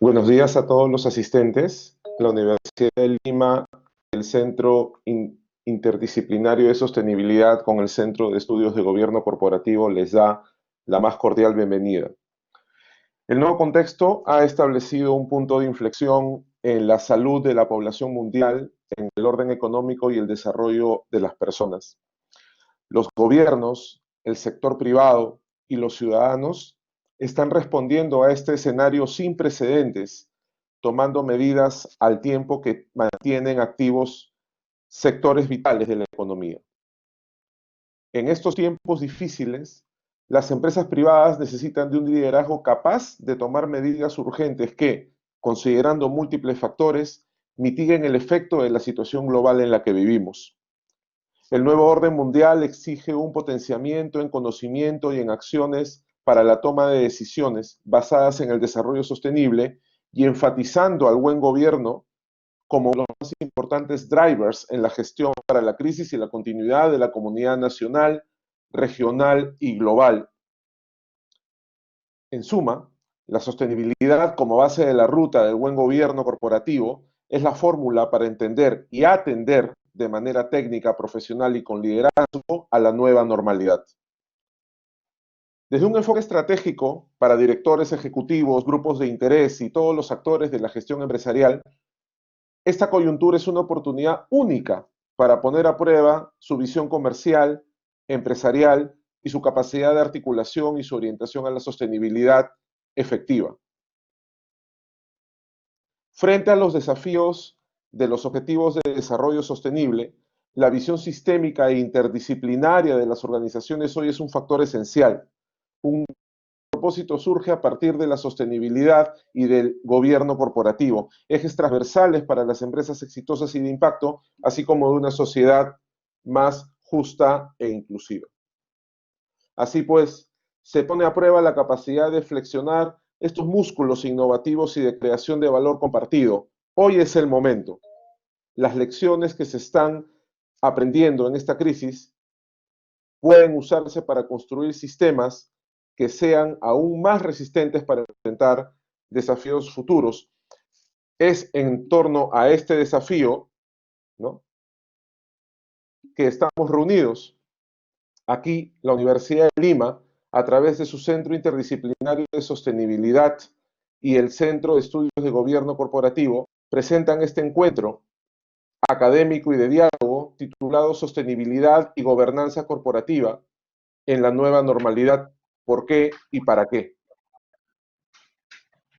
Buenos días a todos los asistentes. La Universidad de Lima, el Centro Interdisciplinario de Sostenibilidad con el Centro de Estudios de Gobierno Corporativo les da la más cordial bienvenida. El nuevo contexto ha establecido un punto de inflexión en la salud de la población mundial, en el orden económico y el desarrollo de las personas. Los gobiernos, el sector privado y los ciudadanos están respondiendo a este escenario sin precedentes, tomando medidas al tiempo que mantienen activos sectores vitales de la economía. En estos tiempos difíciles, las empresas privadas necesitan de un liderazgo capaz de tomar medidas urgentes que, considerando múltiples factores, mitiguen el efecto de la situación global en la que vivimos. El nuevo orden mundial exige un potenciamiento en conocimiento y en acciones para la toma de decisiones basadas en el desarrollo sostenible y enfatizando al buen gobierno como los más importantes drivers en la gestión para la crisis y la continuidad de la comunidad nacional, regional y global. En suma, la sostenibilidad como base de la ruta del buen gobierno corporativo es la fórmula para entender y atender de manera técnica, profesional y con liderazgo a la nueva normalidad. Desde un enfoque estratégico para directores ejecutivos, grupos de interés y todos los actores de la gestión empresarial, esta coyuntura es una oportunidad única para poner a prueba su visión comercial, empresarial y su capacidad de articulación y su orientación a la sostenibilidad efectiva. Frente a los desafíos de los objetivos de desarrollo sostenible, la visión sistémica e interdisciplinaria de las organizaciones hoy es un factor esencial. Un propósito surge a partir de la sostenibilidad y del gobierno corporativo, ejes transversales para las empresas exitosas y de impacto, así como de una sociedad más justa e inclusiva. Así pues, se pone a prueba la capacidad de flexionar estos músculos innovativos y de creación de valor compartido. Hoy es el momento. Las lecciones que se están aprendiendo en esta crisis pueden usarse para construir sistemas que sean aún más resistentes para enfrentar desafíos futuros. Es en torno a este desafío, ¿no?, que estamos reunidos. Aquí, la Universidad de Lima, a través de su Centro Interdisciplinario de Sostenibilidad y el Centro de Estudios de Gobierno Corporativo, presentan este encuentro académico y de diálogo titulado Sostenibilidad y Gobernanza Corporativa en la Nueva Normalidad, ¿por qué y para qué?,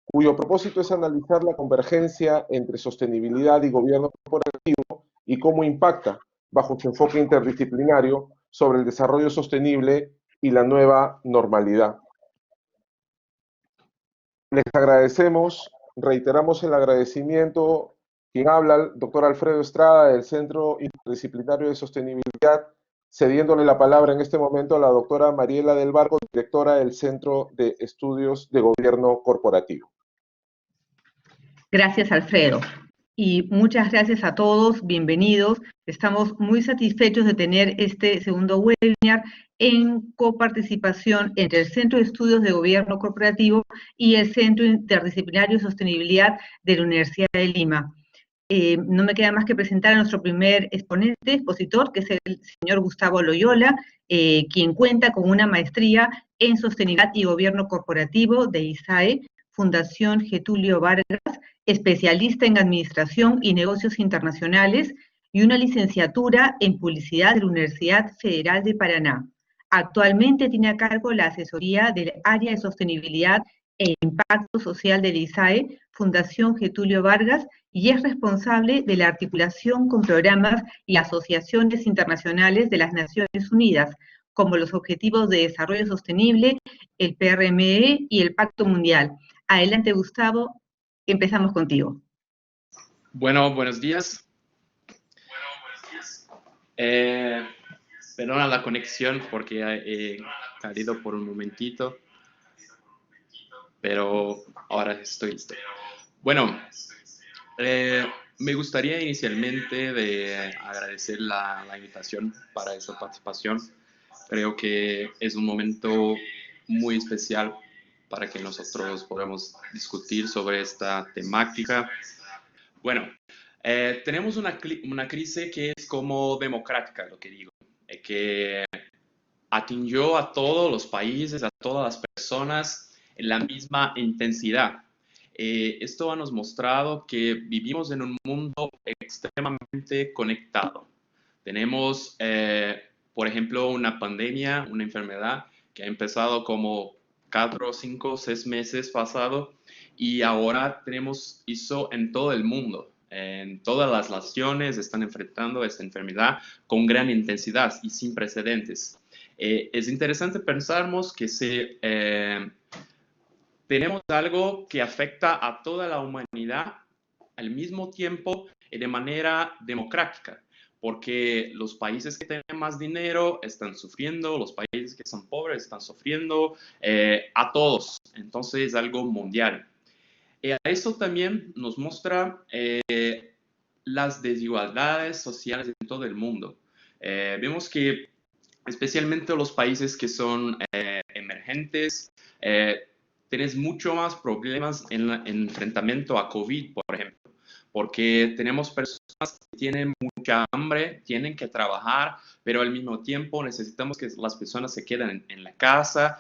cuyo propósito es analizar la convergencia entre sostenibilidad y gobierno corporativo y cómo impacta, bajo su enfoque interdisciplinario, sobre el desarrollo sostenible y la nueva normalidad. Les agradecemos, reiteramos el agradecimiento. Quien habla, el doctor Alfredo Estrada, del Centro Interdisciplinario de Sostenibilidad, cediéndole la palabra en este momento a la doctora Mariela del Barco, directora del Centro de Estudios de Gobierno Corporativo. Gracias, Alfredo. Y muchas gracias a todos, bienvenidos. Estamos muy satisfechos de tener este segundo webinar en coparticipación entre el Centro de Estudios de Gobierno Corporativo y el Centro Interdisciplinario de Sostenibilidad de la Universidad de Lima. No me queda más que presentar a nuestro primer expositor, que es el señor Gustavo Loyola, quien cuenta con una maestría en Sostenibilidad y Gobierno Corporativo de ISAE, Fundación Getulio Vargas, especialista en Administración y Negocios Internacionales, y una licenciatura en Publicidad de la Universidad Federal de Paraná. Actualmente tiene a cargo la asesoría del área de sostenibilidad e impacto social del ISAE, Fundación Getulio Vargas, y es responsable de la articulación con programas y asociaciones internacionales de las Naciones Unidas, como los Objetivos de Desarrollo Sostenible, el PRME y el Pacto Mundial. Adelante, Gustavo, empezamos contigo. Bueno, buenos días. Perdona la conexión porque he caído por un momentito, pero ahora estoy listo. Bueno, me gustaría inicialmente agradecer la invitación para esta participación. Creo que es un momento muy especial para que nosotros podamos discutir sobre esta temática. Bueno, tenemos una crisis que es como democrática, lo que digo, que atingió a todos los países, a todas las personas en la misma intensidad. Esto nos ha mostrado que vivimos en un mundo extremadamente conectado. Tenemos, por ejemplo, una pandemia, una enfermedad que ha empezado como 4, 5, 6 meses pasado y ahora tenemos eso en todo el mundo. En todas las naciones están enfrentando esta enfermedad con gran intensidad y sin precedentes. Es interesante pensarmos que tenemos algo que afecta a toda la humanidad al mismo tiempo y de manera democrática, porque los países que tienen más dinero están sufriendo, los países que son pobres están sufriendo, a todos. Entonces es algo mundial. A eso también nos muestra las desigualdades sociales en todo el mundo. Vemos que especialmente los países que son emergentes, tienes mucho más problemas en enfrentamiento a COVID, por ejemplo, porque tenemos personas que tienen mucha hambre, tienen que trabajar, pero al mismo tiempo necesitamos que las personas se queden en la casa,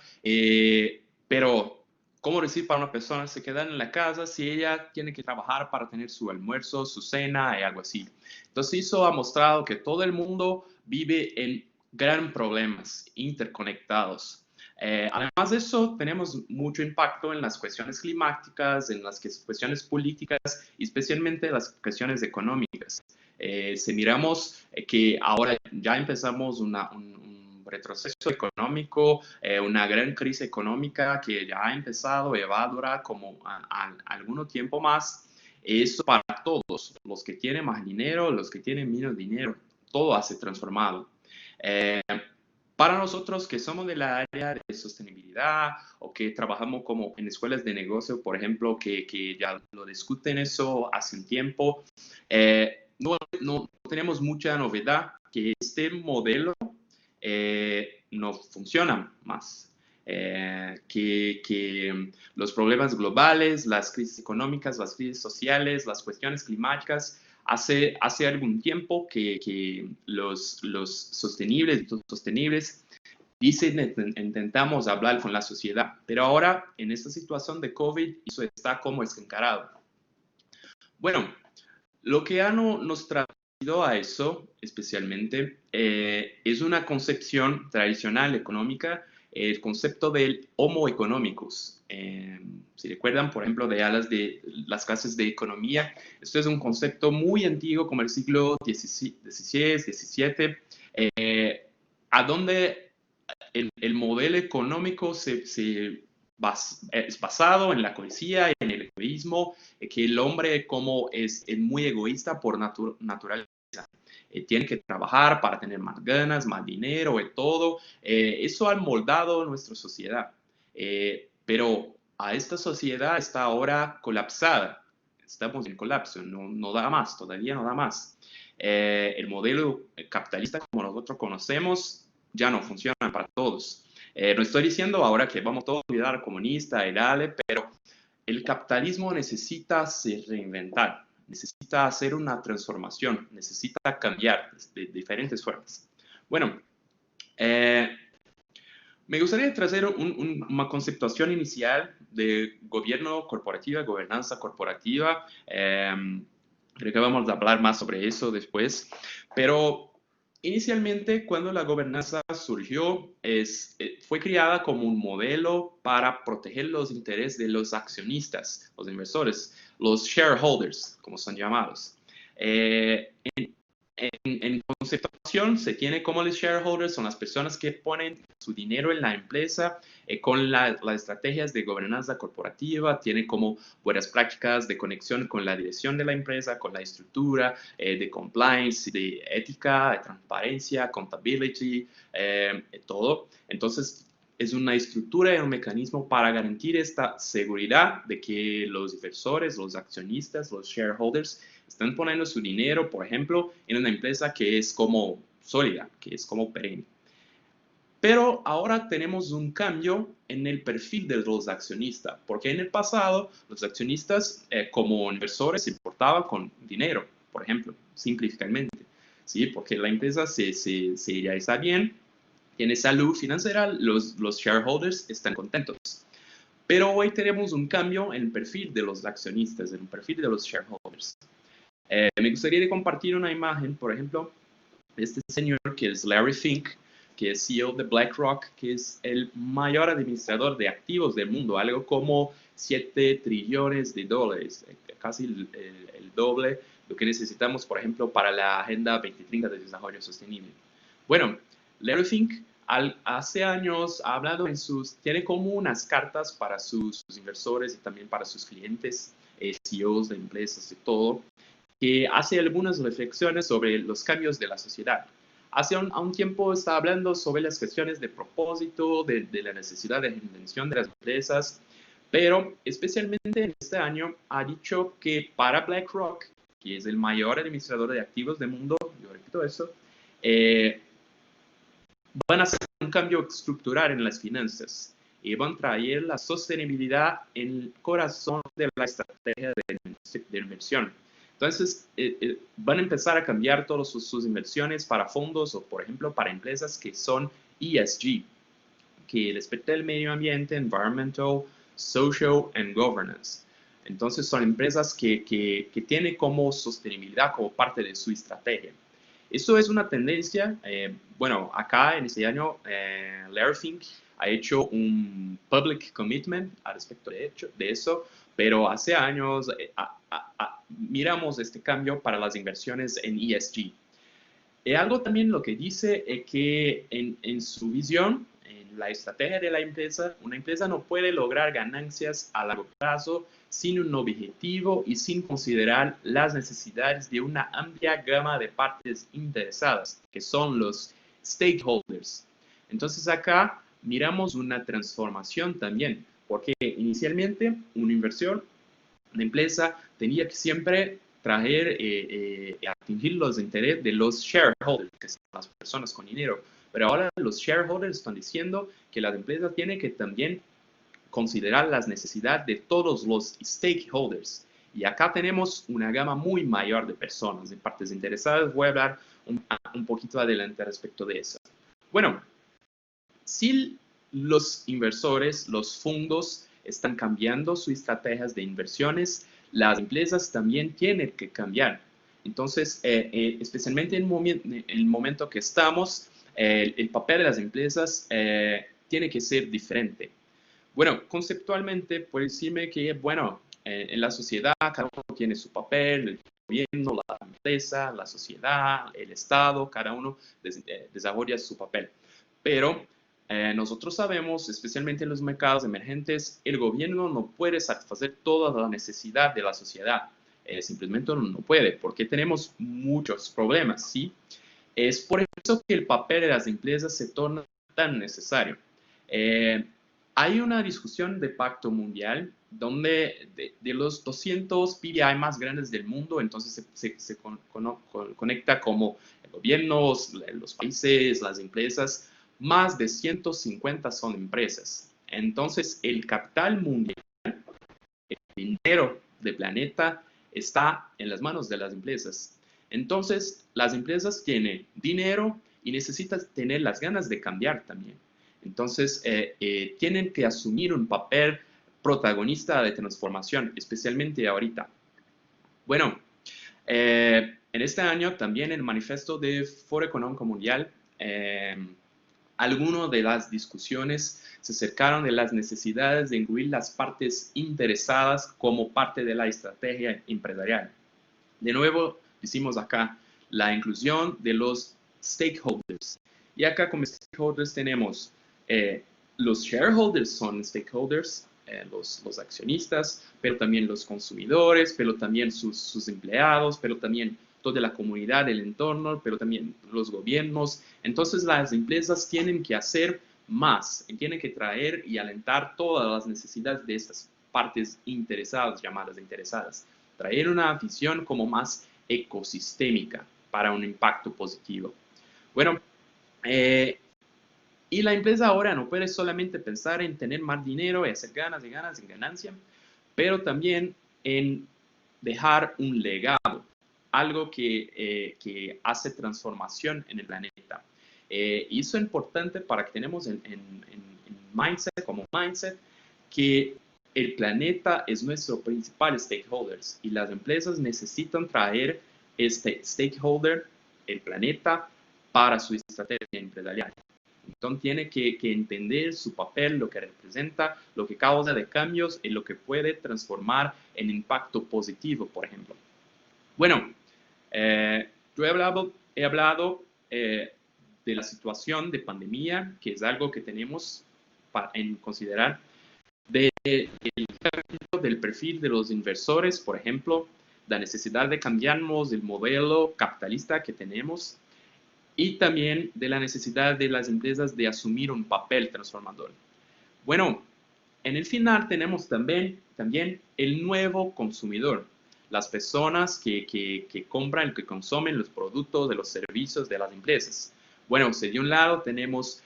pero ¿cómo decir para una persona se queda en la casa si ella tiene que trabajar para tener su almuerzo, su cena y algo así? Entonces eso ha mostrado que todo el mundo vive en gran problemas interconectados. Además de eso, tenemos mucho impacto en las cuestiones climáticas, en las cuestiones políticas y especialmente las cuestiones económicas. Si miramos que ahora ya empezamos un retroceso económico, una gran crisis económica que ya ha empezado y va a durar como algún tiempo más. Eso para todos, los que tienen más dinero, los que tienen menos dinero, todo ha se transformado. Para nosotros que somos de la área de sostenibilidad o que trabajamos como en escuelas de negocio, por ejemplo, que ya lo discuten eso hace un tiempo, no tenemos mucha novedad que este modelo no funciona más. Que los problemas globales, las crisis económicas, las crisis sociales, las cuestiones climáticas, hace algún tiempo que los sostenibles y sostenibles dicen, intentamos hablar con la sociedad, pero ahora en esta situación de COVID eso está como escancarado. Bueno, lo que nos traído a eso especialmente es una concepción tradicional económica, el concepto del homo economicus. Si recuerdan, por ejemplo, de las clases de economía, esto es un concepto muy antiguo como el siglo XVI, XVII, a donde el modelo económico es basado en la codicia, en el egoísmo, que el hombre como es muy egoísta por naturaleza. Tiene que trabajar para tener más ganas, más dinero y todo. Eso ha moldado nuestra sociedad. Pero a esta sociedad está ahora colapsada. Estamos en colapso, no da más, todavía no da más. El modelo capitalista como nosotros conocemos ya no funciona para todos. No estoy diciendo ahora que vamos todos a olvidar al comunista y dale, pero el capitalismo necesita se reinventar, necesita hacer una transformación, necesita cambiar de diferentes formas. Bueno, me gustaría traer una conceptuación inicial de gobierno corporativo, gobernanza corporativa. Creo que vamos a hablar más sobre eso después, pero inicialmente, cuando la gobernanza surgió, fue creada como un modelo para proteger los intereses de los accionistas, los inversores, los shareholders, como son llamados. En conceptuación se tiene como los shareholders, son las personas que ponen su dinero en la empresa con las estrategias de gobernanza corporativa, tienen como buenas prácticas de conexión con la dirección de la empresa, con la estructura de compliance, de ética, de transparencia, accountability, todo. Entonces, es una estructura y un mecanismo para garantir esta seguridad de que los inversores, los accionistas, los shareholders están poniendo su dinero, por ejemplo, en una empresa que es como sólida, que es como perenne. Pero ahora tenemos un cambio en el perfil de los accionistas, porque en el pasado los accionistas como inversores se portaban con dinero, por ejemplo, simplificadamente, ¿sí? Porque la empresa se realiza bien, tiene salud financiera, los shareholders están contentos. Pero hoy tenemos un cambio en el perfil de los accionistas, en el perfil de los shareholders. Me gustaría compartir una imagen, por ejemplo, de este señor que es Larry Fink, que es CEO de BlackRock, que es el mayor administrador de activos del mundo, algo como 7 trillones de dólares, casi el doble de lo que necesitamos, por ejemplo, para la Agenda 2030 de Desarrollo Sostenible. Bueno, Larry Fink hace años ha hablado tiene como unas cartas para sus inversores y también para sus clientes, CEOs de empresas y todo, que hace algunas reflexiones sobre los cambios de la sociedad. Hace un tiempo estaba hablando sobre las cuestiones de propósito, de la necesidad de reinvención de las empresas, pero especialmente en este año ha dicho que para BlackRock, que es el mayor administrador de activos del mundo, yo repito eso, van a hacer un cambio estructural en las finanzas y van a traer la sostenibilidad en el corazón de la estrategia de inversión. Entonces, van a empezar a cambiar todas sus inversiones para fondos o, por ejemplo, para empresas que son ESG, que respecta el medio ambiente, environmental, social and governance. Entonces, son empresas que tienen como sostenibilidad como parte de su estrategia. Eso es una tendencia. Bueno, acá en este año, Larry Fink ha hecho un public commitment al respecto de eso, pero hace años miramos este cambio para las inversiones en ESG. Y algo también lo que dice es que en su visión, en la estrategia de la empresa, una empresa no puede lograr ganancias a largo plazo sin un objetivo y sin considerar las necesidades de una amplia gama de partes interesadas, que son los stakeholders. Entonces acá miramos una transformación también, porque inicialmente una inversión, una empresa tenía que siempre traer atingir los intereses de los shareholders, que son las personas con dinero. Pero ahora los shareholders están diciendo que la empresa tiene que también considerar las necesidades de todos los stakeholders. Y acá tenemos una gama muy mayor de personas, de partes interesadas. Voy a hablar un poquito adelante respecto de eso. Bueno, si los inversores, los fondos están cambiando sus estrategias de inversiones, las empresas también tienen que cambiar. Entonces, especialmente en el momento que estamos, el papel de las empresas tiene que ser diferente. Bueno, conceptualmente puede decirme que, bueno, en la sociedad cada uno tiene su papel, el gobierno, la empresa, la sociedad, el Estado, cada uno desarrolla su papel. Pero nosotros sabemos, especialmente en los mercados emergentes, el gobierno no puede satisfacer toda la necesidad de la sociedad. Simplemente no puede, porque tenemos muchos problemas, ¿sí? Es por eso que el papel de las empresas se torna tan necesario. Hay una discusión de pacto mundial donde de los 200 PBI más grandes del mundo, entonces se conecta como gobiernos, los países, las empresas, más de 150 son empresas. Entonces, el capital mundial, el dinero del planeta, está en las manos de las empresas. Entonces, las empresas tienen dinero y necesitan tener las ganas de cambiar también. Entonces, tienen que asumir un papel protagonista de transformación, especialmente ahorita. Bueno, en este año también el manifiesto de Foro Económico Mundial, algunas de las discusiones se acercaron de las necesidades de incluir las partes interesadas como parte de la estrategia empresarial. De nuevo, decimos acá la inclusión de los stakeholders. Y acá como stakeholders tenemos los shareholders son stakeholders, los accionistas, pero también los consumidores, pero también sus empleados, pero también toda la comunidad, el entorno, pero también los gobiernos. Entonces las empresas tienen que hacer más, tienen que traer y alentar todas las necesidades de estas partes interesadas, llamadas interesadas. Traer una visión como más ecosistémica para un impacto positivo. Bueno, Y la empresa ahora no puede solamente pensar en tener más dinero y hacer ganas y ganas en ganancia, pero también en dejar un legado, algo que hace transformación en el planeta. Y eso es importante para que tenemos en mindset, como mindset, que el planeta es nuestro principal stakeholder y las empresas necesitan traer este stakeholder, el planeta, para su estrategia empresarial. Entonces tiene que entender su papel, lo que representa, lo que causa de cambios y lo que puede transformar en impacto positivo, por ejemplo. Bueno, yo he hablado de la situación de pandemia, que es algo que tenemos en considerar, del cambio del perfil de los inversores, por ejemplo, la necesidad de cambiarnos el modelo capitalista que tenemos y también de la necesidad de las empresas de asumir un papel transformador. Bueno, en el final tenemos también el nuevo consumidor, las personas que compran, que consumen los productos de los servicios de las empresas. Bueno, de un lado tenemos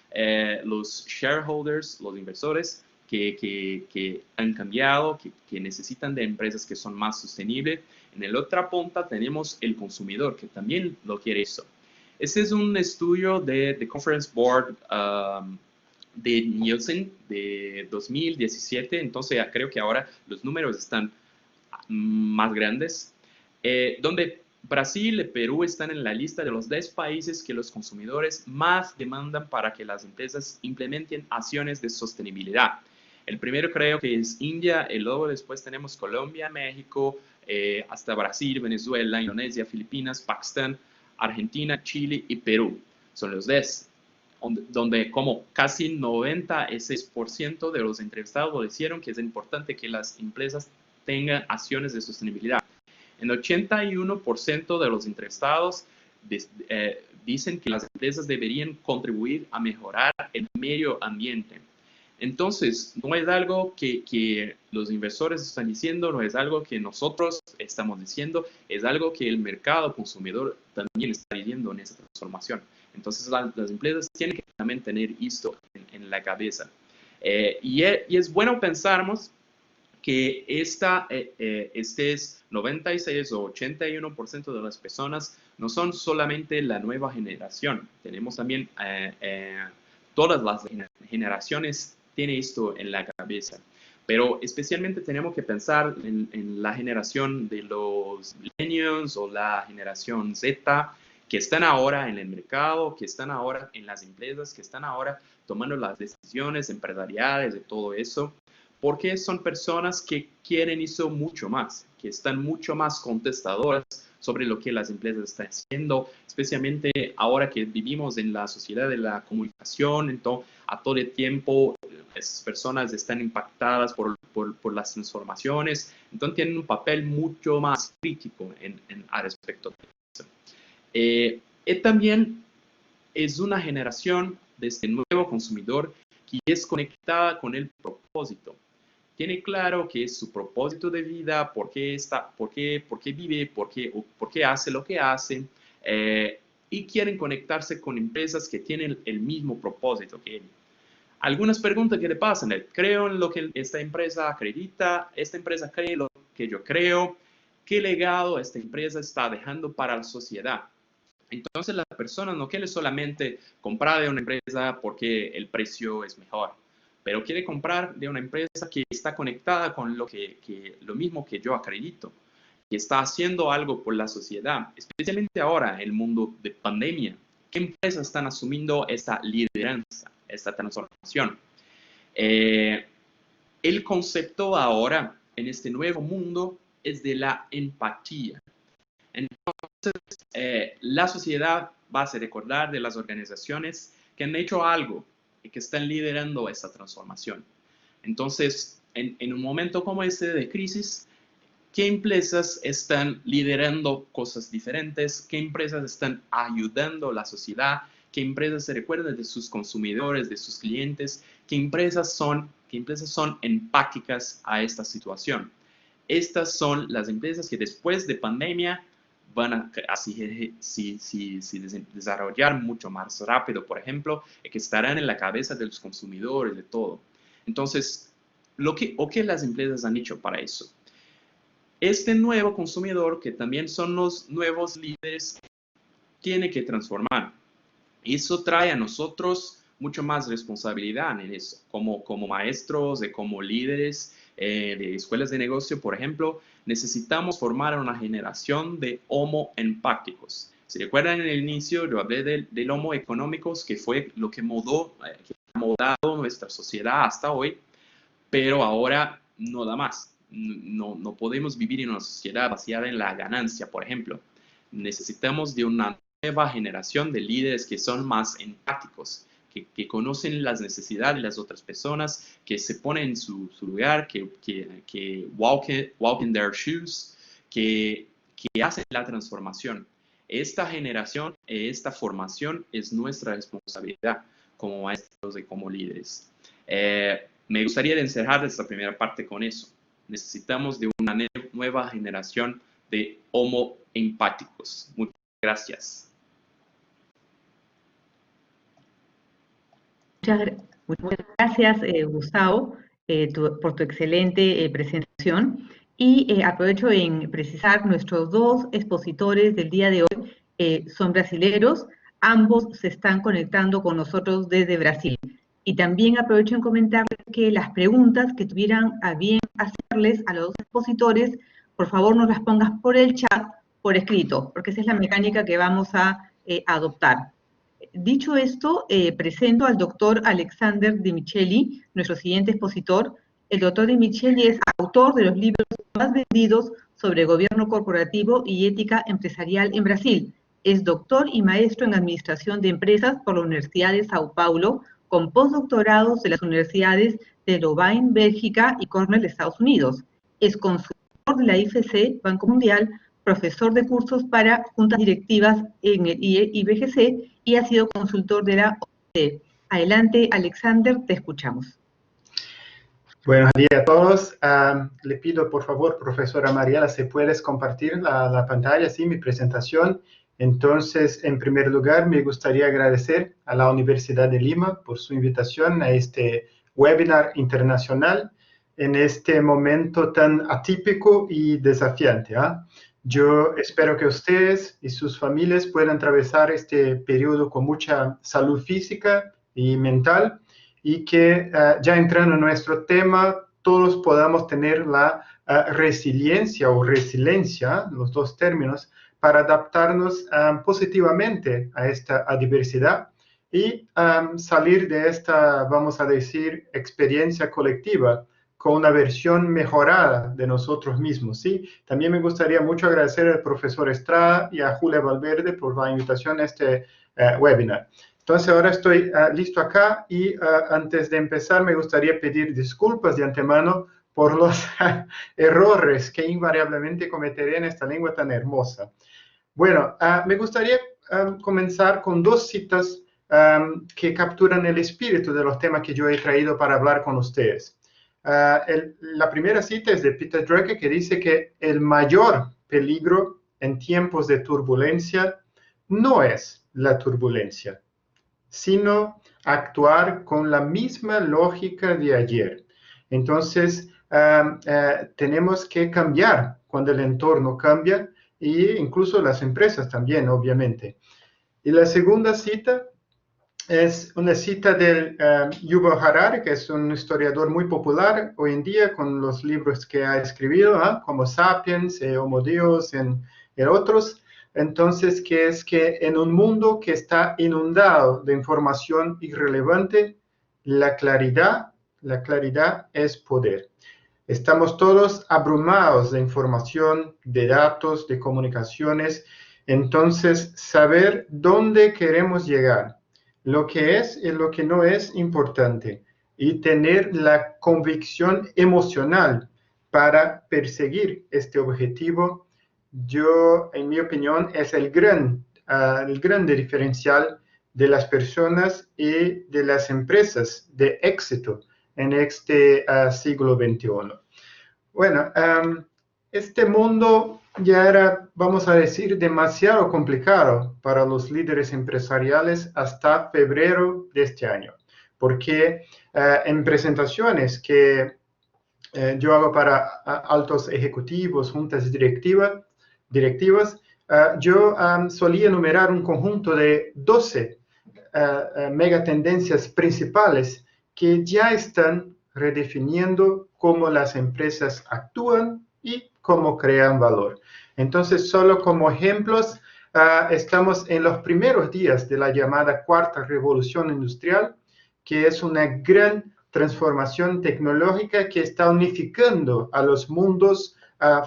los shareholders, los inversores, que han cambiado, que necesitan de empresas que son más sostenibles. En la otra punta tenemos el consumidor, que también lo quiere eso. Este es un estudio de Conference Board de Nielsen de 2017, entonces creo que ahora los números están más grandes, donde Brasil y Perú están en la lista de los 10 países que los consumidores más demandan para que las empresas implementen acciones de sostenibilidad. El primero creo que es India, y luego después tenemos Colombia, México, hasta Brasil, Venezuela, Indonesia, Filipinas, Pakistán, Argentina, Chile y Perú. Son los 10, donde como casi 96% de los entrevistados dijeron que es importante que las empresas tengan acciones de sostenibilidad. En 81% de los entrevistados dicen que las empresas deberían contribuir a mejorar el medio ambiente. Entonces, no es algo que los inversores están diciendo, no es algo que nosotros estamos diciendo, es algo que el mercado consumidor también está diciendo en esa transformación. Entonces, las empresas tienen que también tener esto en la cabeza. Y es bueno pensarnos que este es 96 o 81% de las personas no son solamente la nueva generación. Tenemos también todas las generaciones tienen esto en la cabeza. Pero especialmente tenemos que pensar en la generación de los millennials o la generación Z, que están ahora en el mercado, que están ahora en las empresas, que están ahora tomando las decisiones empresariales de todo eso, porque son personas que quieren eso mucho más, que están mucho más contestadoras sobre lo que las empresas están haciendo, especialmente ahora que vivimos en la sociedad de la comunicación, entonces a todo el tiempo esas personas están impactadas por las transformaciones, entonces tienen un papel mucho más crítico al respecto de eso. Y también es una generación de este nuevo consumidor que es conectada con el propósito. Tiene claro que es su propósito de vida, por qué vive, por qué hace lo que hace, y quieren conectarse con empresas que tienen el mismo propósito que él. Algunas preguntas que le pasan, creo en lo que esta empresa acredita, esta empresa cree lo que yo creo, qué legado esta empresa está dejando para la sociedad. Entonces la persona no quiere solamente comprar de una empresa porque el precio es mejor, pero quiere comprar de una empresa que está conectada con lo mismo que yo acredito, que está haciendo algo por la sociedad, especialmente ahora en el mundo de pandemia. ¿Qué empresas están asumiendo esta lideranza, esta transformación? El concepto ahora en este nuevo mundo es de la empatía. Entonces, la sociedad va a recordar de las organizaciones que han hecho algo y que están liderando esta transformación. Entonces, en un momento como este de crisis, ¿qué empresas están liderando cosas diferentes? ¿Qué empresas están ayudando a la sociedad? ¿Qué empresas se recuerdan de sus consumidores, de sus clientes? ¿Qué empresas son empáticas a esta situación? Estas son las empresas que después de pandemia van a desarrollar mucho más rápido, por ejemplo, y que estarán en la cabeza de los consumidores, de todo. Entonces, ¿qué las empresas han hecho para eso? Este nuevo consumidor, que también son los nuevos líderes, tiene que transformar. Eso trae a nosotros mucho más responsabilidad en eso, como maestros, como líderes de escuelas de negocio, por ejemplo, necesitamos formar una generación de homo empáticos. Si recuerdan en el inicio, yo hablé del homo económicos, que fue lo que ha moldado nuestra sociedad hasta hoy, pero ahora no da más. No podemos vivir en una sociedad basada en la ganancia, por ejemplo. Necesitamos de una nueva generación de líderes que son más empáticos, que conocen las necesidades de las otras personas, que se ponen en su lugar, que walk in their shoes, que hacen la transformación. Esta generación, esta formación es nuestra responsabilidad como maestros y como líderes. Me gustaría encerrar esta primera parte con eso. Necesitamos de una nueva generación de homo empáticos. Muchas gracias. Muchas gracias, Gustavo, por tu excelente presentación. Y aprovecho en precisar, nuestros dos expositores del día de hoy son brasileros. Ambos se están conectando con nosotros desde Brasil. Y también aprovecho en comentarles que las preguntas que tuvieran a bien hacerles a los dos expositores, por favor nos las pongas por el chat, por escrito, porque esa es la mecánica que vamos a adoptar. Dicho esto, presento al doctor Alexander Di Micheli, nuestro siguiente expositor. El doctor Di Micheli es autor de los libros más vendidos sobre gobierno corporativo y ética empresarial en Brasil. Es doctor y maestro en administración de empresas por la Universidad de Sao Paulo, con postdoctorados de las universidades de Louvain, Bélgica, y Cornell, de Estados Unidos. Es consultor de la IFC, Banco Mundial, profesor de cursos para juntas directivas en el IBGC y ha sido consultor de la OCDE. Adelante, Alexander, te escuchamos. Buenos días a todos. Le pido, por favor, profesora Mariela, si puedes compartir la pantalla, sí, mi presentación. Entonces, en primer lugar, me gustaría agradecer a la Universidad de Lima por su invitación a este webinar internacional en este momento tan atípico y desafiante. Yo espero que ustedes y sus familias puedan atravesar este periodo con mucha salud física y mental y que ya entrando en nuestro tema, todos podamos tener la resiliencia o resiliencia, los dos términos, para adaptarnos positivamente a esta adversidad y salir de esta, vamos a decir, experiencia colectiva con una versión mejorada de nosotros mismos, ¿sí? También me gustaría mucho agradecer al profesor Estrada y a Julia Valverde por la invitación a este webinar. Entonces, ahora estoy listo acá y antes de empezar me gustaría pedir disculpas de antemano por los errores que invariablemente cometeré en esta lengua tan hermosa. Bueno, me gustaría comenzar con dos citas que capturan el espíritu de los temas que yo he traído para hablar con ustedes. La primera cita es de Peter Drucker, que dice que el mayor peligro en tiempos de turbulencia no es la turbulencia, sino actuar con la misma lógica de ayer. Entonces, tenemos que cambiar cuando el entorno cambia, e incluso las empresas también, obviamente. Y la segunda cita es una cita del Yuval Harari, que es un historiador muy popular hoy en día con los libros que ha escrito, como Sapiens, Homo Deus, y otros. Entonces, que es que en un mundo que está inundado de información irrelevante, la claridad es poder. Estamos todos abrumados de información, de datos, de comunicaciones. Entonces, saber dónde queremos llegar, lo que es y lo que no es importante, y tener la convicción emocional para perseguir este objetivo, en mi opinión, es el gran diferencial de las personas y de las empresas de éxito en este siglo XXI. Bueno, este mundo ya era, vamos a decir, demasiado complicado para los líderes empresariales hasta febrero de este año, porque en presentaciones que yo hago para altos ejecutivos, juntas directivas, yo solía enumerar un conjunto de 12 megatendencias principales que ya están redefiniendo cómo las empresas actúan y cómo crean valor. Entonces, solo como ejemplos, estamos en los primeros días de la llamada cuarta revolución industrial, que es una gran transformación tecnológica que está unificando a los mundos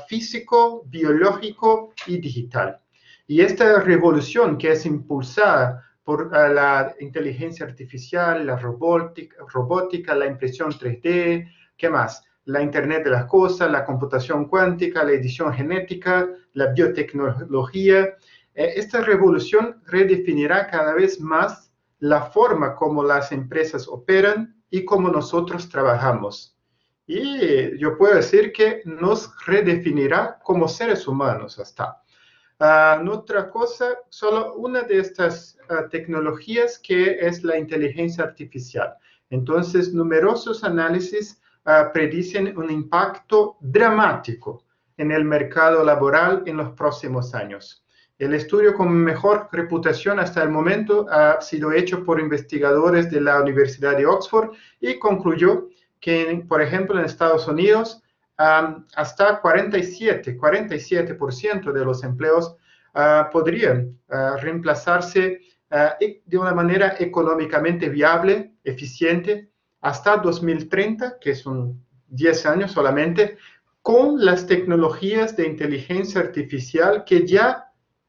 físico, biológico y digital. Y esta revolución que es impulsada por la inteligencia artificial, la robótica, la impresión 3D, ¿qué más? La Internet de las cosas, la computación cuántica, la edición genética, la biotecnología. Esta revolución redefinirá cada vez más la forma como las empresas operan y cómo nosotros trabajamos. Y yo puedo decir que nos redefinirá como seres humanos hasta. Otra cosa, solo una de estas tecnologías que es la inteligencia artificial. Entonces, numerosos análisis predicen un impacto dramático en el mercado laboral en los próximos años. El estudio con mejor reputación hasta el momento ha sido hecho por investigadores de la Universidad de Oxford y concluyó que, por ejemplo, en Estados Unidos, hasta 47% de los empleos podrían reemplazarse de una manera económicamente viable, eficiente, hasta 2030, que son 10 años solamente, con las tecnologías de inteligencia artificial que ya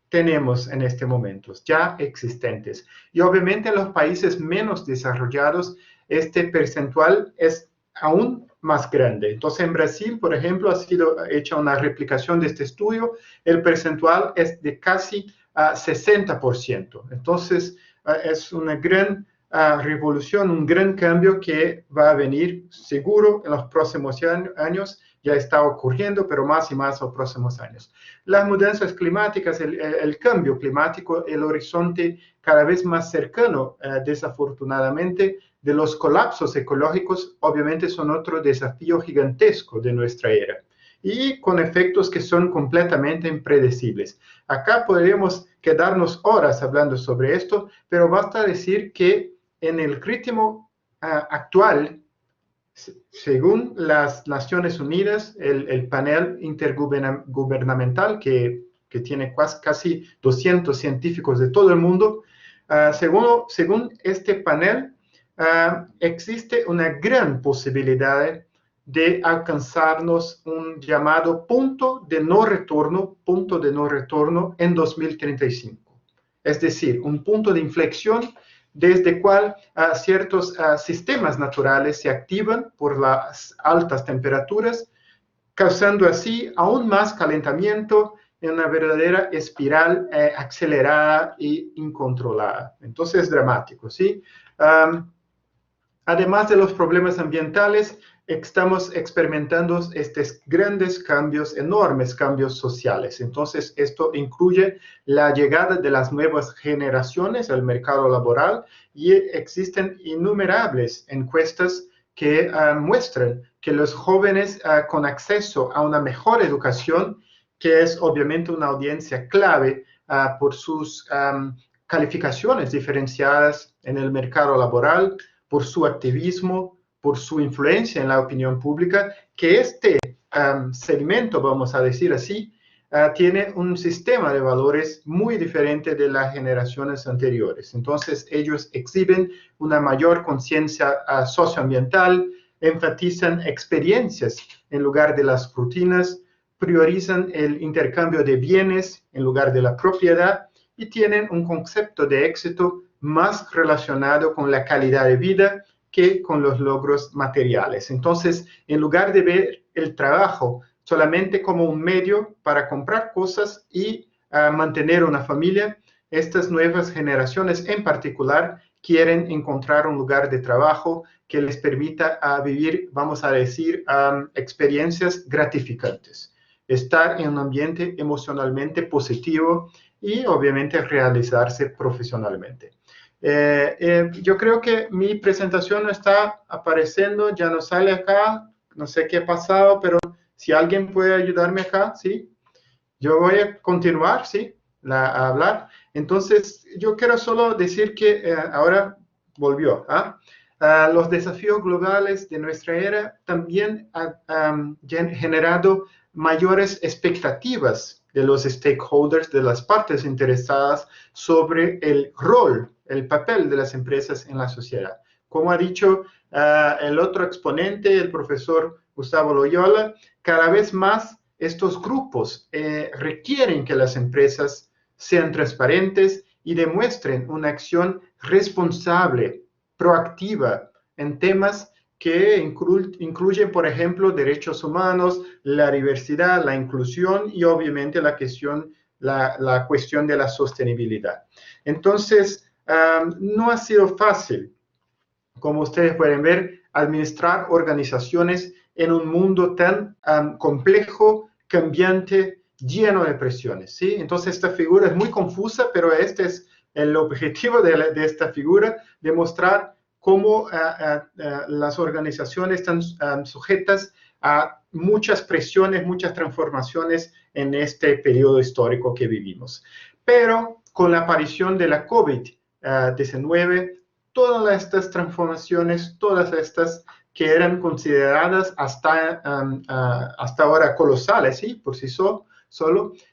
tenemos en este momento, ya existentes. Y obviamente en los países menos desarrollados, este percentual es aún más grande. Entonces, en Brasil, por ejemplo, ha sido hecha una replicación de este estudio. El percentual es de casi 60%. Entonces, es una gran revolución, un gran cambio que va a venir seguro en los próximos años. Ya está ocurriendo, pero más y más en los próximos años. Las mudanzas climáticas, el cambio climático, el horizonte cada vez más cercano, desafortunadamente, de los colapsos ecológicos, obviamente son otro desafío gigantesco de nuestra era y con efectos que son completamente impredecibles. Acá podríamos quedarnos horas hablando sobre esto, pero basta decir que en el ritmo actual, según las Naciones Unidas, el panel intergubernamental que tiene casi 200 científicos de todo el mundo, según este panel, existe una gran posibilidad de alcanzarnos un llamado punto de no retorno en 2035. Es decir, un punto de inflexión desde el cual ciertos sistemas naturales se activan por las altas temperaturas, causando así aún más calentamiento en una verdadera espiral acelerada e incontrolada. Entonces es dramático, ¿sí? Además de los problemas ambientales, estamos experimentando estos grandes cambios, enormes cambios sociales. Entonces, esto incluye la llegada de las nuevas generaciones al mercado laboral y existen innumerables encuestas que muestran que los jóvenes con acceso a una mejor educación, que es obviamente una audiencia clave por sus calificaciones diferenciadas en el mercado laboral, por su activismo, por su influencia en la opinión pública, que este segmento, vamos a decir así, tiene un sistema de valores muy diferente de las generaciones anteriores. Entonces, ellos exhiben una mayor conciencia socioambiental, enfatizan experiencias en lugar de las rutinas, priorizan el intercambio de bienes en lugar de la propiedad y tienen un concepto de éxito más relacionado con la calidad de vida que con los logros materiales. Entonces, en lugar de ver el trabajo solamente como un medio para comprar cosas y mantener una familia, estas nuevas generaciones en particular quieren encontrar un lugar de trabajo que les permita vivir, vamos a decir, experiencias gratificantes. estar en un ambiente emocionalmente positivo y obviamente realizarse profesionalmente. Yo creo que mi presentación no está apareciendo, ya no sale acá, no sé qué ha pasado, pero si alguien puede ayudarme acá, ¿sí? Yo voy a continuar, ¿sí? A hablar. Entonces, yo quiero solo decir que ahora volvió. Los desafíos globales de nuestra era también han generado mayores expectativas de los stakeholders, de las partes interesadas sobre el rol, el papel de las empresas en la sociedad. Como ha dicho el otro exponente, el profesor Gustavo Loyola, cada vez más estos grupos requieren que las empresas sean transparentes y demuestren una acción responsable, proactiva, en temas que incluyen, por ejemplo, derechos humanos, la diversidad, la inclusión y obviamente la cuestión de la sostenibilidad. Entonces, no ha sido fácil, como ustedes pueden ver, administrar organizaciones en un mundo tan complejo, cambiante, lleno de presiones, ¿sí? Entonces esta figura es muy confusa, pero este es el objetivo de esta figura, demostrar cómo las organizaciones están sujetas a muchas presiones, muchas transformaciones en este periodo histórico que vivimos. Pero con la aparición de la COVID-19, todas estas transformaciones, todas estas que eran consideradas hasta ahora colosales, ¿sí? Por sí solo,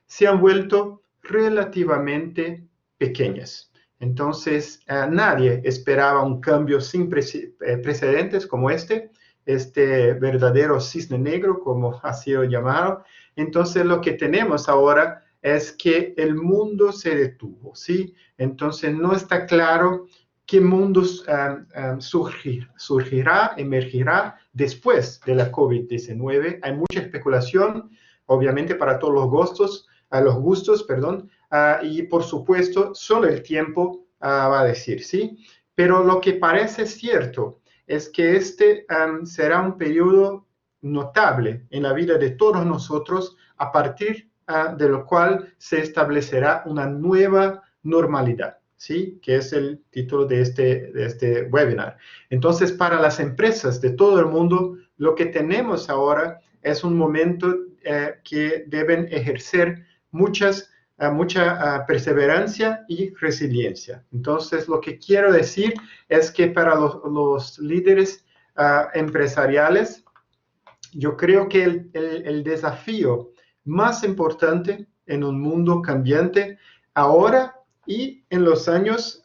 se han vuelto relativamente pequeñas. Entonces, nadie esperaba un cambio sin precedentes como este verdadero cisne negro, como ha sido llamado. Entonces, lo que tenemos ahora es que el mundo se detuvo, ¿sí? Entonces, no está claro qué mundo surgirá, emergirá después de la COVID-19. Hay mucha especulación, obviamente para todos los gustos, y por supuesto solo el tiempo va a decir, ¿sí? Pero lo que parece cierto es que este será un periodo notable en la vida de todos nosotros, a partir de lo cual se establecerá una nueva normalidad, ¿sí? Que es el título de este webinar. Entonces, para las empresas de todo el mundo, lo que tenemos ahora es un momento que deben ejercer mucha perseverancia y resiliencia. Entonces, lo que quiero decir es que para los líderes empresariales, yo creo que el desafío más importante en un mundo cambiante ahora y en los años,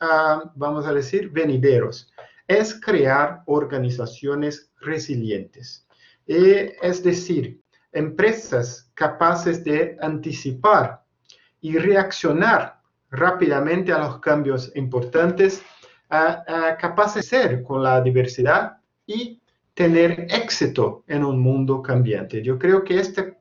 vamos a decir, venideros, es crear organizaciones resilientes. Es decir, empresas capaces de anticipar y reaccionar rápidamente a los cambios importantes, capaces de ser con la diversidad y tener éxito en un mundo cambiante. Yo creo que esta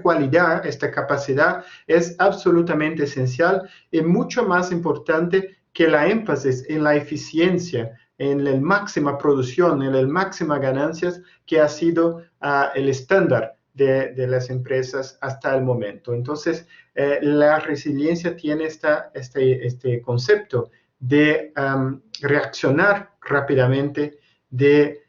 cualidad, esta capacidad es absolutamente esencial y mucho más importante que la énfasis en la eficiencia, en la máxima producción, en las máximas ganancias que ha sido el estándar de las empresas hasta el momento. Entonces, la resiliencia tiene este concepto de reaccionar rápidamente, de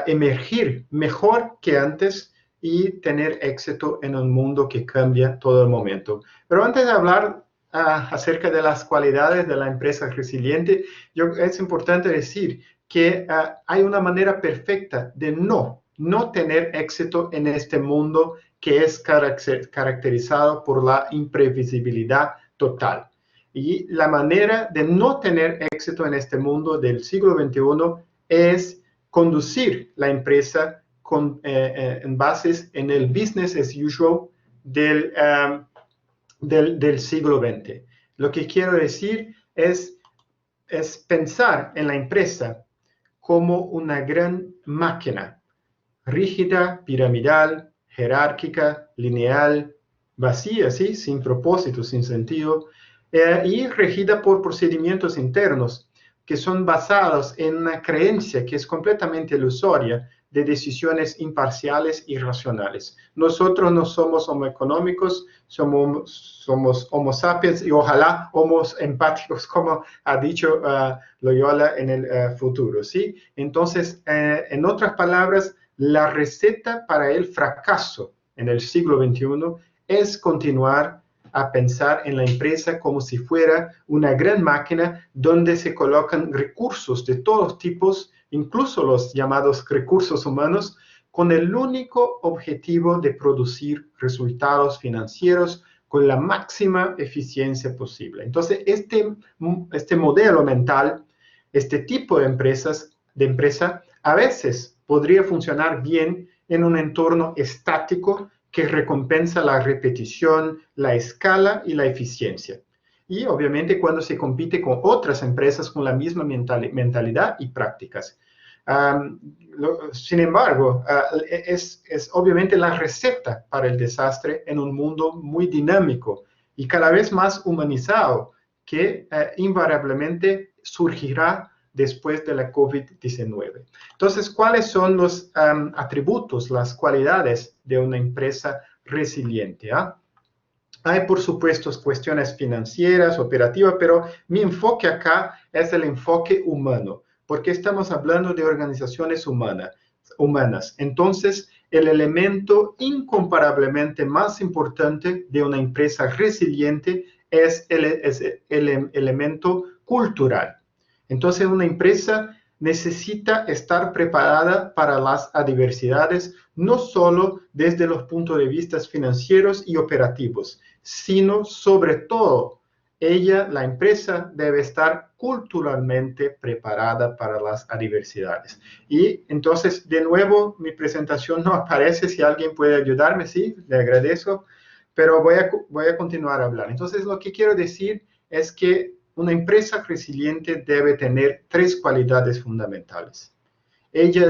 emergir mejor que antes y tener éxito en un mundo que cambia todo el momento. Pero antes de hablar acerca de las cualidades de la empresa resiliente, es importante decir que hay una manera perfecta de no tener éxito en este mundo que es caracterizado por la imprevisibilidad total. Y la manera de no tener éxito en este mundo del siglo XXI es conducir la empresa en bases en el business as usual del siglo XX. Lo que quiero decir es pensar en la empresa como una gran máquina, rígida, piramidal, jerárquica, lineal, vacía, ¿sí? Sin propósito, sin sentido, y regida por procedimientos internos que son basados en una creencia que es completamente ilusoria de decisiones imparciales y racionales. Nosotros no somos homo económicos, somos homo sapiens y ojalá homos empáticos, como ha dicho Loyola en el futuro, ¿sí? Entonces, en otras palabras, la receta para el fracaso en el siglo XXI es continuar a pensar en la empresa como si fuera una gran máquina donde se colocan recursos de todos tipos, incluso los llamados recursos humanos, con el único objetivo de producir resultados financieros con la máxima eficiencia posible. Entonces, este modelo mental, este tipo de empresa, a veces podría funcionar bien en un entorno estático que recompensa la repetición, la escala y la eficiencia. Y obviamente cuando se compite con otras empresas con la misma mentalidad y prácticas. Sin embargo, es obviamente la receta para el desastre en un mundo muy dinámico y cada vez más humanizado que invariablemente surgirá después de la COVID-19. Entonces, ¿cuáles son los atributos, las cualidades de una empresa resiliente? Hay, por supuesto, cuestiones financieras, operativas, pero mi enfoque acá es el enfoque humano, porque estamos hablando de organizaciones humanas. Entonces, el elemento incomparablemente más importante de una empresa resiliente es el elemento cultural. Entonces, una empresa necesita estar preparada para las adversidades, no solo desde los puntos de vista financieros y operativos, sino sobre todo, la empresa debe estar culturalmente preparada para las adversidades. Y entonces, de nuevo, mi presentación no aparece. Si alguien puede ayudarme, sí, le agradezco, pero voy a continuar a hablar. Entonces, lo que quiero decir es que una empresa resiliente debe tener 3 cualidades fundamentales. Ella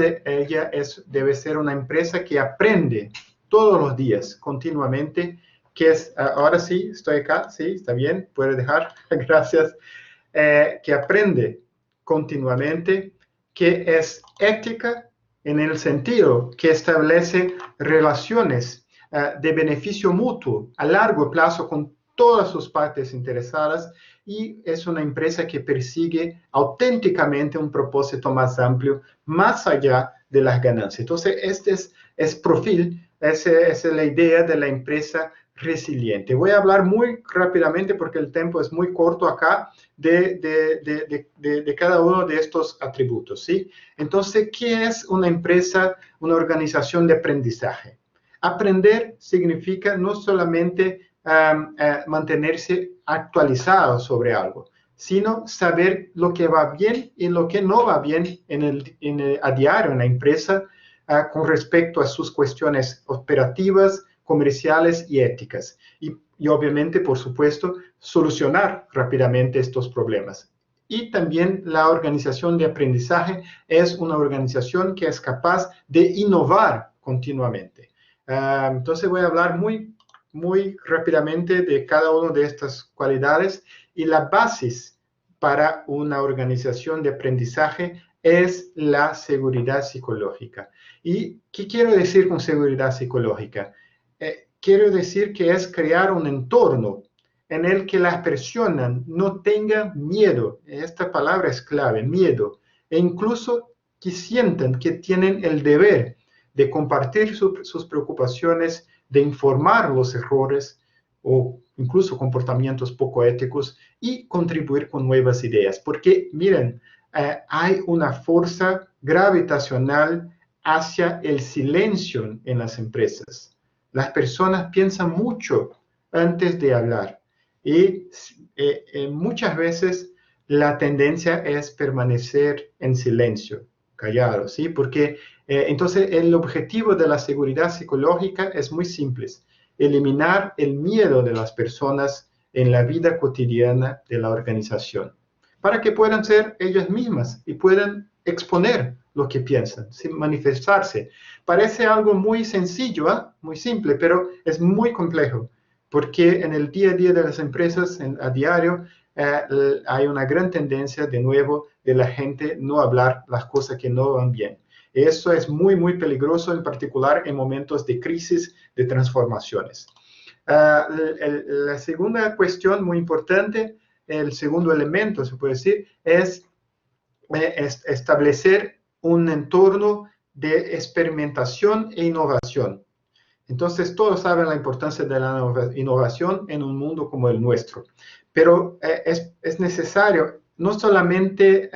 debe ser una empresa que aprende todos los días, continuamente, que es, ahora sí, estoy acá, sí, está bien, puede dejar, gracias, que aprende continuamente, que es ética en el sentido que establece relaciones de beneficio mutuo a largo plazo con todas sus partes interesadas, y es una empresa que persigue auténticamente un propósito más amplio, más allá de las ganancias. Entonces, este es profil, esa es la idea de la empresa resiliente. Voy a hablar muy rápidamente, porque el tiempo es muy corto acá, de cada uno de estos atributos, ¿sí? Entonces, ¿qué es una empresa, una organización de aprendizaje? Aprender significa no solamente mantenerse actualizado sobre algo, sino saber lo que va bien y lo que no va bien a diario en la empresa con respecto a sus cuestiones operativas, comerciales y éticas. Y obviamente, por supuesto, solucionar rápidamente estos problemas. Y también la organización de aprendizaje es una organización que es capaz de innovar continuamente. Entonces voy a hablar muy rápidamente de cada una de estas cualidades, y la base para una organización de aprendizaje es la seguridad psicológica. ¿Y qué quiero decir con seguridad psicológica? Quiero decir que es crear un entorno en el que las personas no tengan miedo. Esta palabra es clave, miedo, e incluso que sientan que tienen el deber de compartir sus preocupaciones, de informar los errores o incluso comportamientos poco éticos y contribuir con nuevas ideas. Porque, miren, hay una fuerza gravitacional hacia el silencio en las empresas. Las personas piensan mucho antes de hablar y muchas veces la tendencia es permanecer en silencio, callado, ¿sí? Porque entonces el objetivo de la seguridad psicológica es muy simple: eliminar el miedo de las personas en la vida cotidiana de la organización, para que puedan ser ellas mismas y puedan exponer lo que piensan, sin manifestarse. Parece algo muy sencillo, muy simple, pero es muy complejo, porque en el día a día de las empresas, a diario, hay una gran tendencia, de nuevo, de la gente no hablar las cosas que no van bien. Eso es muy, muy peligroso, en particular en momentos de crisis, de transformaciones. La segunda cuestión muy importante, el segundo elemento, se puede decir, es establecer un entorno de experimentación e innovación. Entonces, todos saben la importancia de la innovación en un mundo como el nuestro, pero es necesario no solamente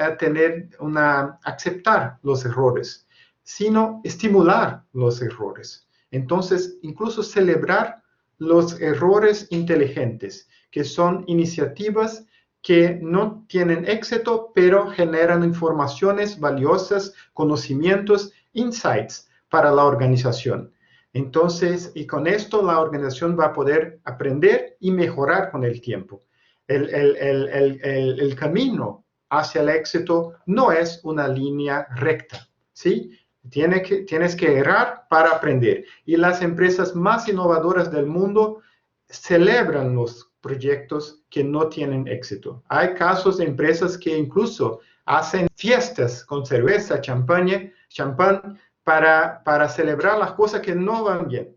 aceptar los errores, sino estimular los errores. Entonces, incluso celebrar los errores inteligentes, que son iniciativas que no tienen éxito, pero generan informaciones valiosas, conocimientos, insights para la organización. Entonces, y con esto la organización va a poder aprender y mejorar con el tiempo. El camino hacia el éxito no es una línea recta, ¿sí? Tienes que errar para aprender. Y las empresas más innovadoras del mundo celebran los proyectos que no tienen éxito. Hay casos de empresas que incluso hacen fiestas con cerveza, champán, para celebrar las cosas que no van bien.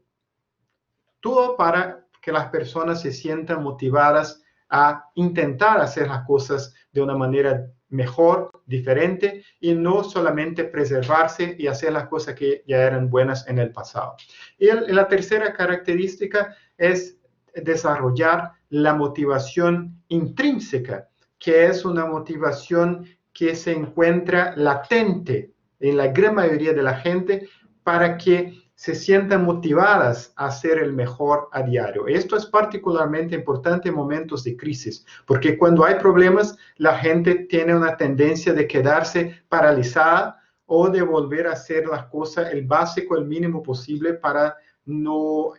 Todo para que las personas se sientan motivadas a intentar hacer las cosas de una manera mejor, diferente, y no solamente preservarse y hacer las cosas que ya eran buenas en el pasado. Y la tercera característica es desarrollar la motivación intrínseca, que es una motivación que se encuentra latente en la gran mayoría de la gente para que se sientan motivadas a hacer el mejor a diario. Esto es particularmente importante en momentos de crisis, porque cuando hay problemas, la gente tiene una tendencia de quedarse paralizada o de volver a hacer las cosas, el básico, el mínimo posible para no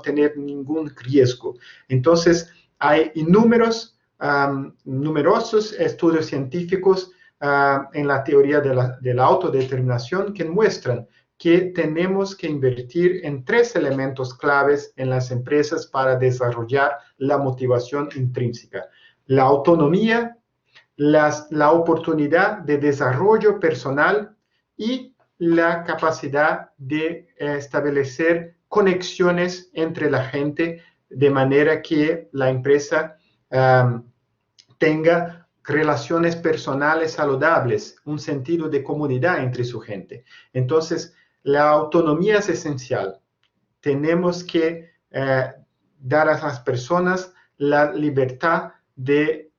tener ningún riesgo. Entonces, hay numerosos estudios científicos en la teoría de la autodeterminación que muestran que tenemos que invertir en 3 elementos claves en las empresas para desarrollar la motivación intrínseca: la autonomía, la oportunidad de desarrollo personal y la capacidad de establecer conexiones entre la gente de manera que la empresa tenga relaciones personales saludables, un sentido de comunidad entre su gente. Entonces, la autonomía es esencial. Tenemos que dar a las personas la libertad de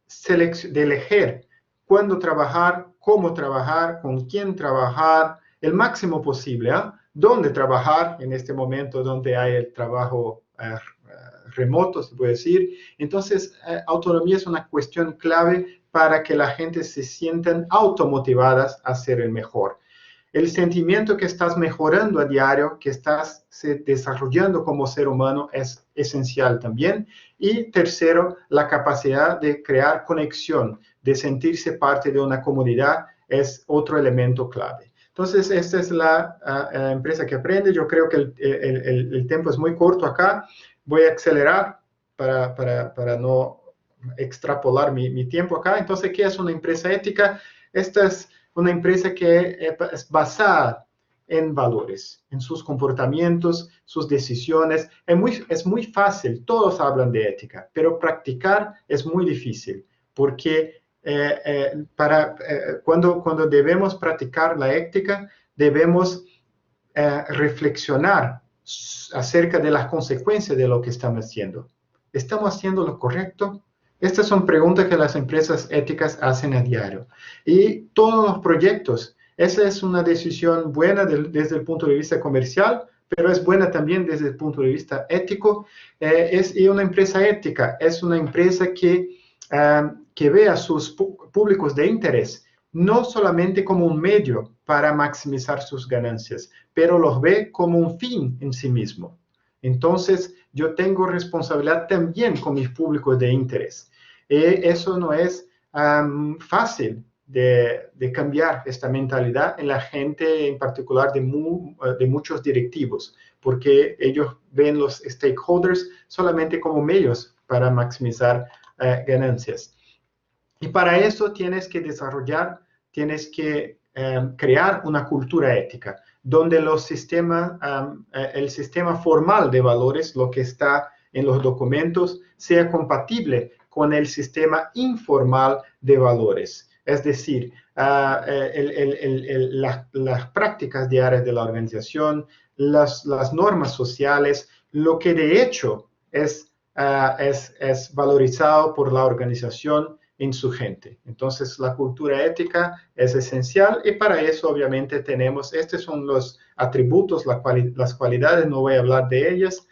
elegir cuándo trabajar, cómo trabajar, con quién trabajar, el máximo posible, dónde trabajar en este momento donde hay el trabajo remoto, se puede decir. Entonces, autonomía es una cuestión clave para que la gente se sientan automotivadas a ser el mejor. El sentimiento que estás mejorando a diario, que estás desarrollando como ser humano, es esencial también. Y tercero, la capacidad de crear conexión, de sentirse parte de una comunidad, es otro elemento clave. Entonces, esta es la empresa que aprende. Yo creo que el tiempo es muy corto acá. Voy a acelerar para no extrapolar mi tiempo acá. Entonces, ¿qué es una empresa ética? Esta es una empresa que es basada en valores, en sus comportamientos, sus decisiones. Es muy fácil, todos hablan de ética, pero practicar es muy difícil, porque cuando debemos practicar la ética, debemos reflexionar acerca de las consecuencias de lo que estamos haciendo. ¿Estamos haciendo lo correcto? Estas son preguntas que las empresas éticas hacen a diario. Y todos los proyectos, esa es una decisión buena desde el punto de vista comercial, pero es buena también desde el punto de vista ético. Y una empresa ética es una empresa que ve a sus públicos de interés no solamente como un medio para maximizar sus ganancias, pero los ve como un fin en sí mismo. Entonces, yo tengo responsabilidad también con mis públicos de interés. Eso no es fácil de cambiar esta mentalidad en la gente, en particular de muchos directivos, porque ellos ven los stakeholders solamente como medios para maximizar ganancias. Y para eso tienes que desarrollar, tienes que crear una cultura ética, donde el sistema formal de valores, lo que está en los documentos, sea compatible con el sistema informal de valores. Es decir, las prácticas diarias de la organización, las normas sociales, lo que de hecho es valorizado por la organización en su gente. Entonces, la cultura ética es esencial y para eso obviamente tenemos, estos son los atributos, las cualidades, no voy a hablar de ellas,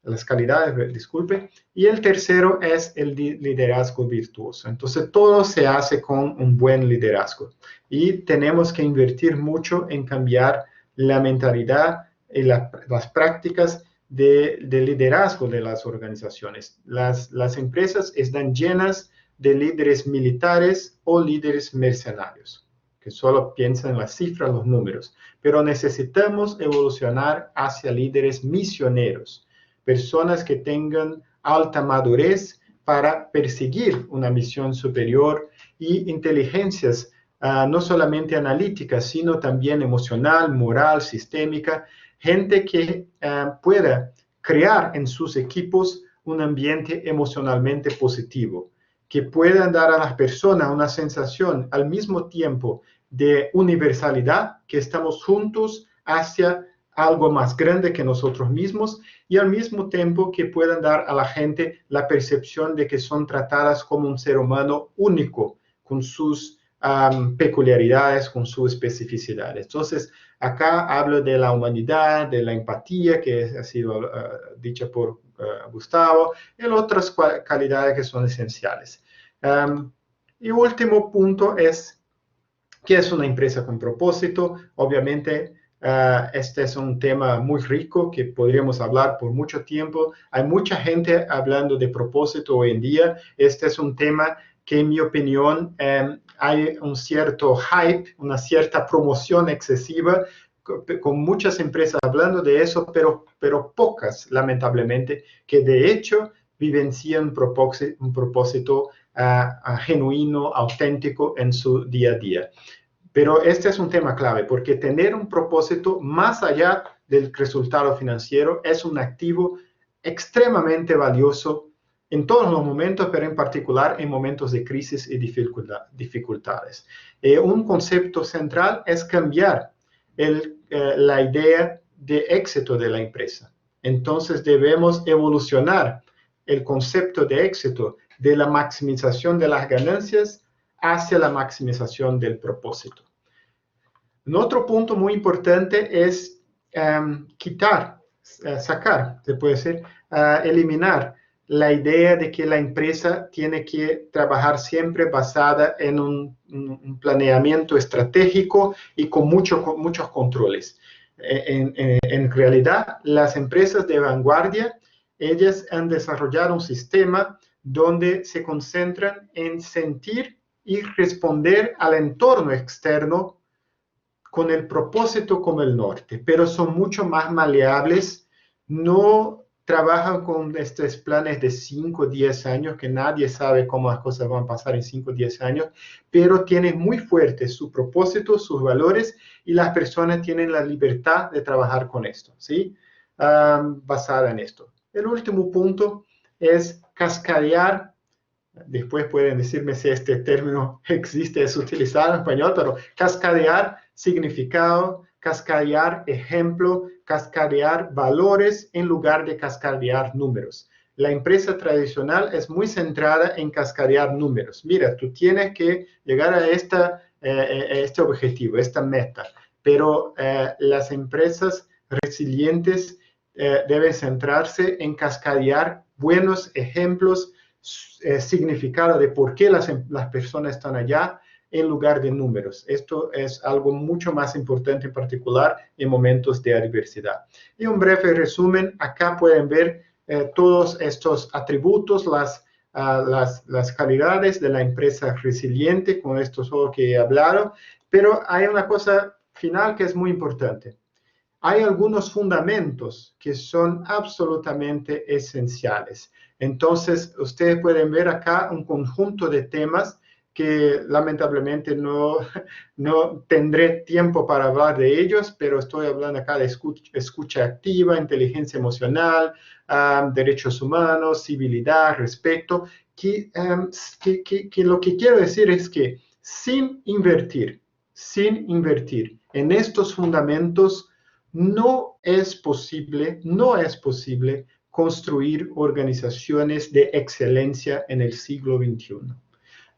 las calidades, disculpe, y el tercero es el liderazgo virtuoso. Entonces, todo se hace con un buen liderazgo y tenemos que invertir mucho en cambiar la mentalidad y las prácticas de liderazgo de las organizaciones. Las empresas están llenas de líderes militares o líderes mercenarios, que solo piensan en las cifras, los números, pero necesitamos evolucionar hacia líderes misioneros, personas que tengan alta madurez para perseguir una misión superior y inteligencias no solamente analíticas, sino también emocional, moral, sistémica, gente que pueda crear en sus equipos un ambiente emocionalmente positivo, que puedan dar a las personas una sensación al mismo tiempo de universalidad, que estamos juntos hacia algo más grande que nosotros mismos, y al mismo tiempo que puedan dar a la gente la percepción de que son tratadas como un ser humano único, con sus peculiaridades, con sus especificidades. Entonces, acá hablo de la humanidad, de la empatía, que ha sido dicha por Gustavo, y otras calidades que son esenciales. Y último punto es, ¿qué es una empresa con propósito? Obviamente, este es un tema muy rico que podríamos hablar por mucho tiempo. Hay mucha gente hablando de propósito hoy en día. Este es un tema que, en mi opinión, hay un cierto hype, una cierta promoción excesiva, con muchas empresas hablando de eso, pero pocas, lamentablemente, que de hecho vivencian un propósito genuino, auténtico en su día a día. Pero este es un tema clave, porque tener un propósito más allá del resultado financiero es un activo extremadamente valioso en todos los momentos, pero en particular en momentos de crisis y dificultades. Un concepto central es cambiar la idea de éxito de la empresa. Entonces debemos evolucionar el concepto de éxito de la maximización de las ganancias hacia la maximización del propósito. Un otro punto muy importante es sacar, se puede decir, eliminar la idea de que la empresa tiene que trabajar siempre basada en un planeamiento estratégico y con muchos controles. En realidad, las empresas de vanguardia, ellas han desarrollado un sistema donde se concentran en sentir y responder al entorno externo con el propósito como el norte, pero son mucho más maleables, no trabajan con estos planes de 5 o 10 años, que nadie sabe cómo las cosas van a pasar en 5 o 10 años, pero tienen muy fuerte su propósito, sus valores, y las personas tienen la libertad de trabajar con esto, ¿sí? Basada en esto. El último punto es cascadear. Después pueden decirme si este término existe, es utilizado en español, pero cascadear significado, cascadear ejemplo, cascadear valores en lugar de cascadear números. La empresa tradicional es muy centrada en cascadear números. Mira, tú tienes que llegar a este objetivo, esta meta, pero las empresas resilientes deben centrarse en cascadear buenos ejemplos, significado de por qué las personas están allá en lugar de números. Esto es algo mucho más importante, en particular en momentos de adversidad. Y un breve resumen, acá pueden ver todos estos atributos, las calidades de la empresa resiliente, con esto solo que he hablado, pero hay una cosa final que es muy importante. Hay algunos fundamentos que son absolutamente esenciales. Entonces, ustedes pueden ver acá un conjunto de temas que lamentablemente no tendré tiempo para hablar de ellos, pero estoy hablando acá de escucha activa, inteligencia emocional, derechos humanos, civilidad, respeto, que lo que quiero decir es que sin invertir en estos fundamentos, no es posible construir organizaciones de excelencia en el siglo XXI.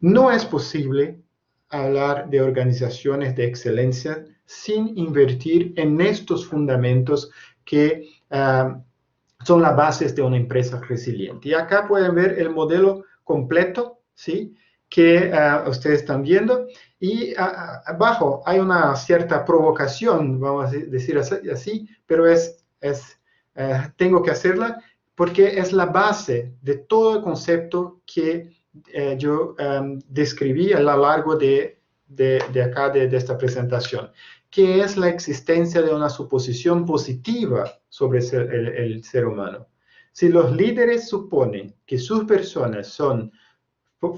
No es posible hablar de organizaciones de excelencia sin invertir en estos fundamentos que son las bases de una empresa resiliente. Y acá pueden ver el modelo completo, ¿sí?, que ustedes están viendo. Y abajo hay una cierta provocación, vamos a decir así, pero tengo que hacerla porque es la base de todo el concepto que yo describí a lo largo de esta presentación, que es la existencia de una suposición positiva sobre el ser humano. Si los líderes suponen que sus personas son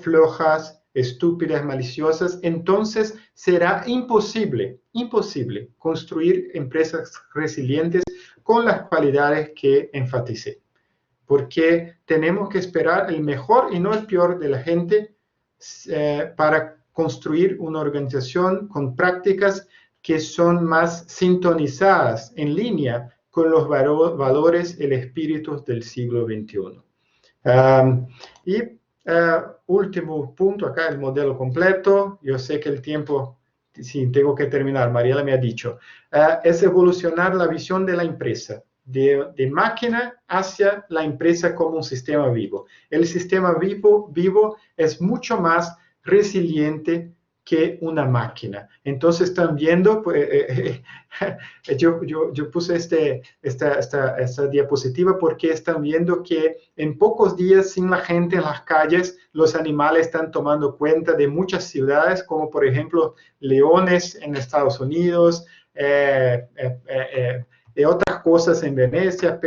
flojas, estúpidas, maliciosas, entonces será imposible construir empresas resilientes con las cualidades que enfaticé. Porque tenemos que esperar el mejor y no el peor de la gente para construir una organización con prácticas que son más sintonizadas en línea con los valores y el espíritu del siglo XXI. Último punto acá, el modelo completo. Yo sé que el tiempo, sí, tengo que terminar, Mariela me ha dicho, es evolucionar la visión de la empresa, de máquina hacia la empresa como un sistema vivo. El sistema vivo es mucho más resiliente que una máquina. Entonces están viendo, pues, yo puse esta diapositiva porque están viendo que en pocos días, sin la gente en las calles, los animales están tomando cuenta de muchas ciudades, como por ejemplo leones en Estados Unidos, y otras cosas en Venecia,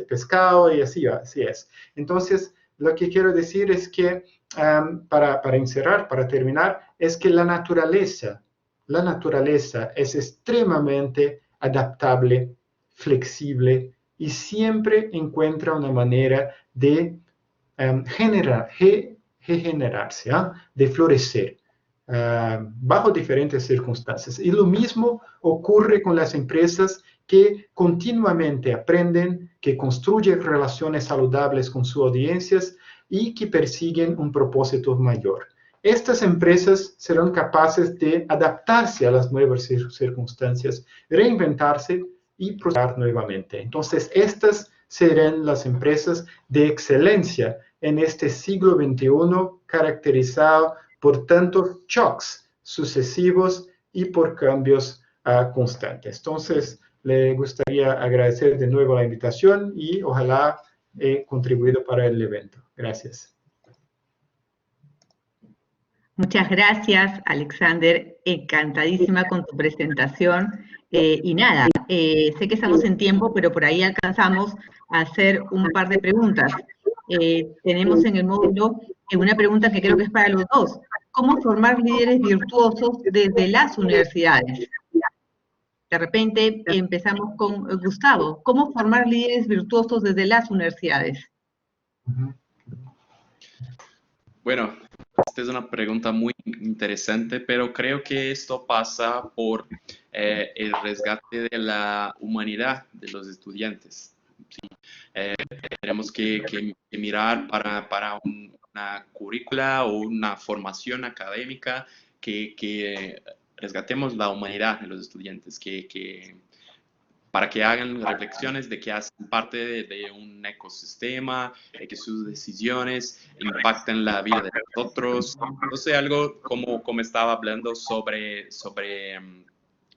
pescado, y así es. Entonces, lo que quiero decir es que, para terminar, es que la naturaleza es extremadamente adaptable, flexible, y siempre encuentra una manera de regenerarse, de florecer, bajo diferentes circunstancias. Y lo mismo ocurre con las empresas que continuamente aprenden, que construyen relaciones saludables con sus audiencias y que persiguen un propósito mayor. Estas empresas serán capaces de adaptarse a las nuevas circunstancias, reinventarse y prosperar nuevamente. Entonces, estas serán las empresas de excelencia en este siglo XXI, caracterizado por tantos shocks sucesivos y por cambios constantes. Entonces, le gustaría agradecer de nuevo la invitación y ojalá he contribuido para el evento. Gracias. Muchas gracias, Alexander. Encantadísima con tu presentación. Y nada, sé que estamos en tiempo, pero por ahí alcanzamos a hacer un par de preguntas. Tenemos en el módulo una pregunta que creo que es para los dos. ¿Cómo formar líderes virtuosos desde las universidades? De repente empezamos con Gustavo. ¿Cómo formar líderes virtuosos desde las universidades? Bueno, esta es una pregunta muy interesante, pero creo que esto pasa por el rescate de la humanidad de los estudiantes. ¿Sí? Tenemos que mirar para una currícula o una formación académica que resgatemos la humanidad de los estudiantes, para que hagan reflexiones de que hacen parte de un ecosistema, que sus decisiones impactan la vida de nosotros. No sé, algo como estaba hablando sobre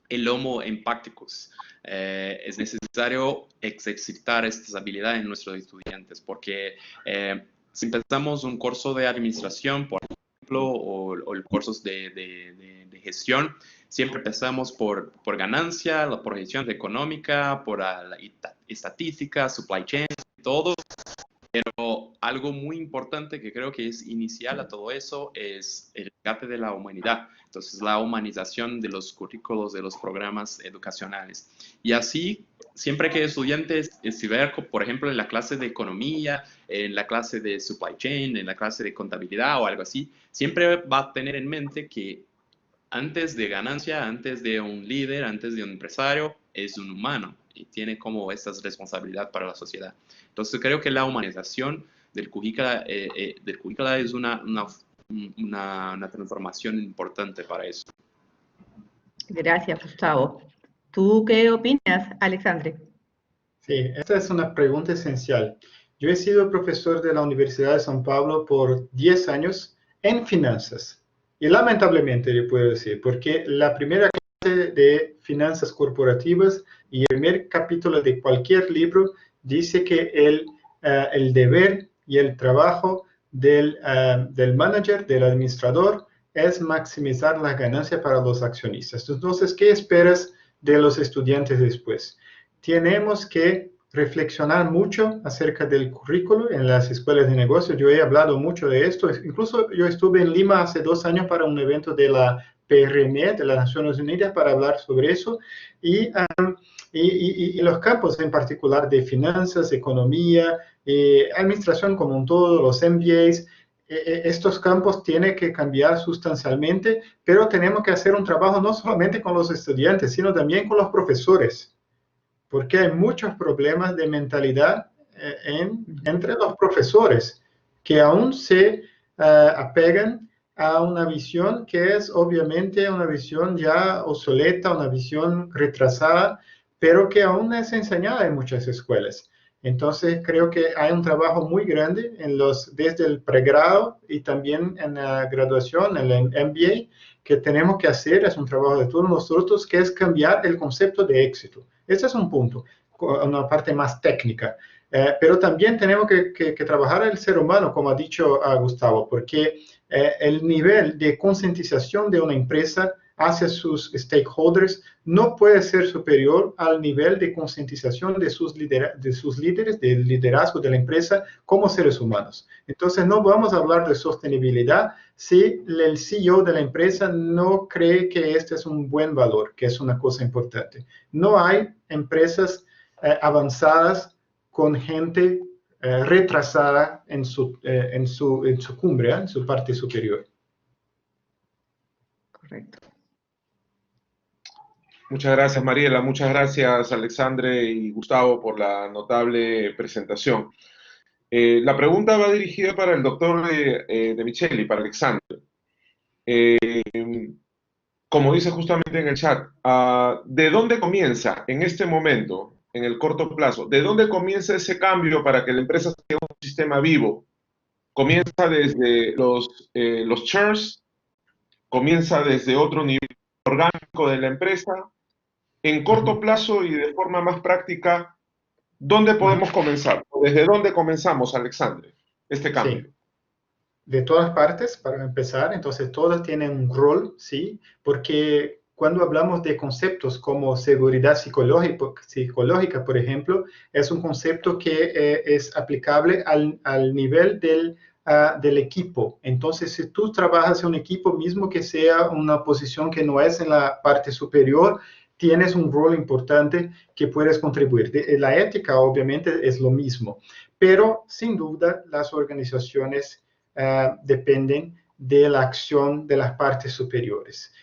el Homo empathicus. Es necesario ejercitar estas habilidades en nuestros estudiantes, porque si empezamos un curso de administración, por ejemplo, o cursos de gestión, siempre empezamos por ganancia, la proyección económica, por la estadística, supply chain, todo. Pero algo muy importante que creo que es inicial a todo eso es el rescate de la humanidad. Entonces, la humanización de los currículos, de los programas educacionales. Y así, siempre que estudiantes ver, por ejemplo, en la clase de economía, en la clase de supply chain, en la clase de contabilidad o algo así, siempre va a tener en mente que antes de ganancia, antes de un líder, antes de un empresario, es un humano y tiene como esta responsabilidad para la sociedad. Entonces creo que la humanización del currícula es una transformación importante para eso. Gracias, Gustavo. ¿Tú qué opinas, Alexandre? Sí, esta es una pregunta esencial. Yo he sido profesor de la Universidad de São Paulo por 10 años en finanzas. Y lamentablemente, yo puedo decir, porque la primera clase de finanzas corporativas y el primer capítulo de cualquier libro dice que el deber y el trabajo del manager, del administrador, es maximizar la ganancia para los accionistas. Entonces, ¿qué esperas de los estudiantes después? Tenemos que reflexionar mucho acerca del currículo en las escuelas de negocios. Yo he hablado mucho de esto. Incluso yo estuve en Lima hace 2 años para un evento de la PRM, de las Naciones Unidas, para hablar sobre eso. Y los campos en particular de finanzas, economía, administración como un todo, los MBAs, estos campos tienen que cambiar sustancialmente, pero tenemos que hacer un trabajo no solamente con los estudiantes, sino también con los profesores, porque hay muchos problemas de mentalidad entre los profesores que aún se apegan a una visión que es obviamente una visión ya obsoleta, una visión retrasada, pero que aún es enseñada en muchas escuelas. Entonces, creo que hay un trabajo muy grande desde el pregrado y también en la graduación, en el MBA, que tenemos que hacer, es un trabajo de todos nosotros, que es cambiar el concepto de éxito. Ese es un punto, una parte más técnica. Pero también tenemos que trabajar el ser humano, como ha dicho Gustavo, porque el nivel de concientización de una empresa hacia sus stakeholders no puede ser superior al nivel de concientización de sus líderes, del liderazgo de la empresa como seres humanos. Entonces, no vamos a hablar de sostenibilidad si el CEO de la empresa no cree que este es un buen valor, que es una cosa importante. No hay empresas avanzadas con gente retrasada en su cumbre, en su parte superior. Correcto. Muchas gracias, Mariela. Muchas gracias, Alexandre y Gustavo, por la notable presentación. La pregunta va dirigida para el doctor de Micheli, para Alexandre. Como dice justamente en el chat, ¿de dónde comienza en este momento, en el corto plazo, de dónde comienza ese cambio para que la empresa sea un sistema vivo? ¿Comienza desde los shares? ¿Comienza desde otro nivel orgánico de la empresa? En corto plazo y de forma más práctica, ¿dónde podemos comenzar? ¿Desde dónde comenzamos, Alexandre, este cambio? Sí. De todas partes, para empezar, entonces todas tienen un rol, ¿sí? Porque cuando hablamos de conceptos como seguridad psicológica, por ejemplo, es un concepto que es aplicable al nivel del equipo. Entonces, si tú trabajas en un equipo, mismo que sea una posición que no es en la parte superior, tienes un rol importante que puedes contribuir. La ética, obviamente, es lo mismo, pero sin duda las organizaciones dependen de la acción de las partes superiores.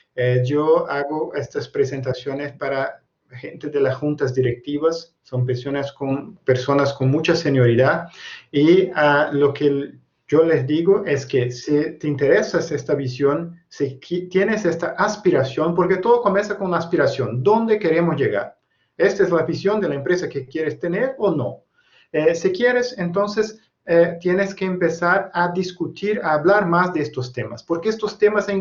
Yo hago estas presentaciones para gente de las juntas directivas, son personas con mucha senioridad, y lo que yo les digo es que si te interesa esta visión, si tienes esta aspiración, porque todo comienza con una aspiración, ¿dónde queremos llegar? ¿Esta es la visión de la empresa que quieres tener o no? Si quieres, entonces tienes que empezar a discutir, a hablar más de estos temas, porque estos temas es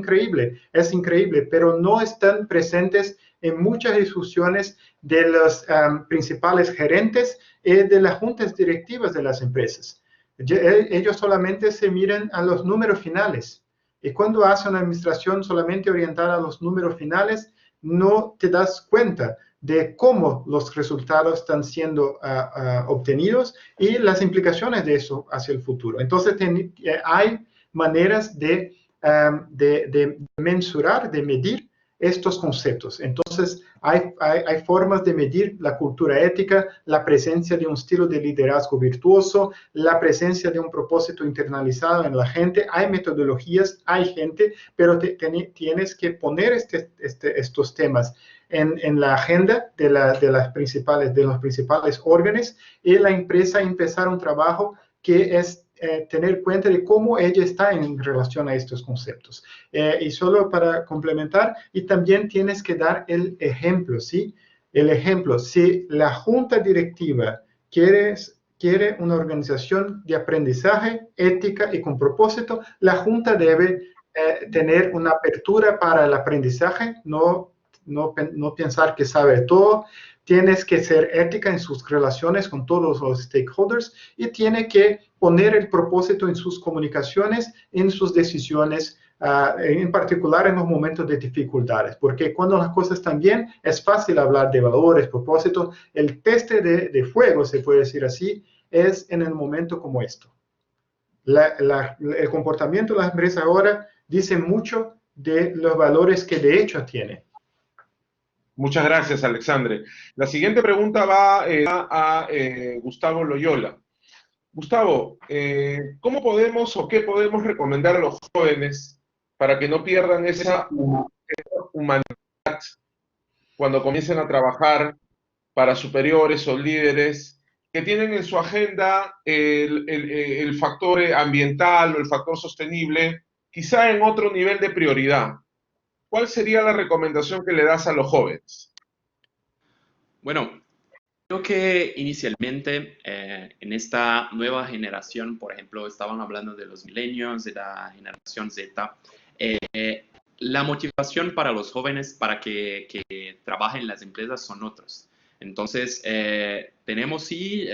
increíble, pero no están presentes en muchas discusiones de los principales gerentes y de las juntas directivas de las empresas. Ellos solamente se miran a los números finales, y cuando hacen una administración solamente orientada a los números finales, no te das cuenta de cómo los resultados están siendo obtenidos y las implicaciones de eso hacia el futuro. Entonces, hay maneras de mensurar, de medir estos conceptos. Entonces, hay formas de medir la cultura ética, la presencia de un estilo de liderazgo virtuoso, la presencia de un propósito internalizado en la gente. Hay metodologías, hay gente, pero tienes que poner estos temas en la agenda de los principales órganos y la empresa empezar un trabajo que es tener cuenta de cómo ella está en relación a estos conceptos. Y solo para complementar, y también tienes que dar el ejemplo, ¿sí? El ejemplo, si la junta directiva quiere una organización de aprendizaje, ética y con propósito, la junta debe tener una apertura para el aprendizaje, no pensar que sabe todo. Tienes que ser ética en sus relaciones con todos los stakeholders y tiene que poner el propósito en sus comunicaciones, en sus decisiones, en particular en los momentos de dificultades, porque cuando las cosas están bien, es fácil hablar de valores, propósito. El teste de fuego, se puede decir así, es en el momento como esto. El comportamiento de las empresas ahora dice mucho de los valores que de hecho tiene. Muchas gracias, Alexandre. La siguiente pregunta va a Gustavo Loyola. Gustavo, ¿cómo podemos o qué podemos recomendar a los jóvenes para que no pierdan esa humanidad cuando comiencen a trabajar para superiores o líderes que tienen en su agenda el factor ambiental o el factor sostenible, quizá en otro nivel de prioridad? ¿Cuál sería la recomendación que le das a los jóvenes? Bueno, creo que inicialmente en esta nueva generación, por ejemplo, estaban hablando de los millennials, de la generación Z, la motivación para los jóvenes para que trabajen en las empresas son otros. Entonces, tenemos sí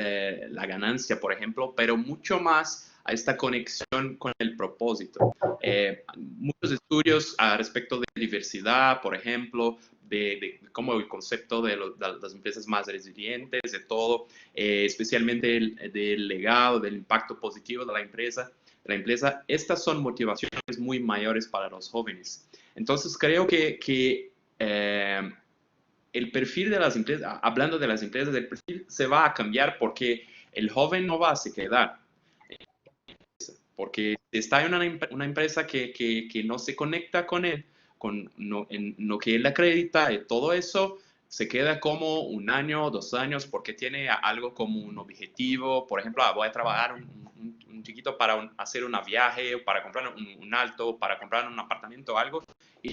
la ganancia, por ejemplo, pero mucho más a esta conexión con el propósito. Muchos estudios respecto de diversidad, por ejemplo, de cómo el concepto de las empresas más resilientes, de todo, especialmente del legado, del impacto positivo de la empresa, estas son motivaciones muy mayores para los jóvenes. Entonces, creo que el perfil de las empresas, hablando de las empresas, el perfil se va a cambiar porque el joven no va a se quedar. Porque está en una empresa que no se conecta con él, en lo que él acredita y todo eso, se queda como 1 año, 2 años, porque tiene algo como un objetivo. Por ejemplo, voy a trabajar un chiquito para hacer un viaje, para comprar un auto, para comprar un apartamento o algo. Y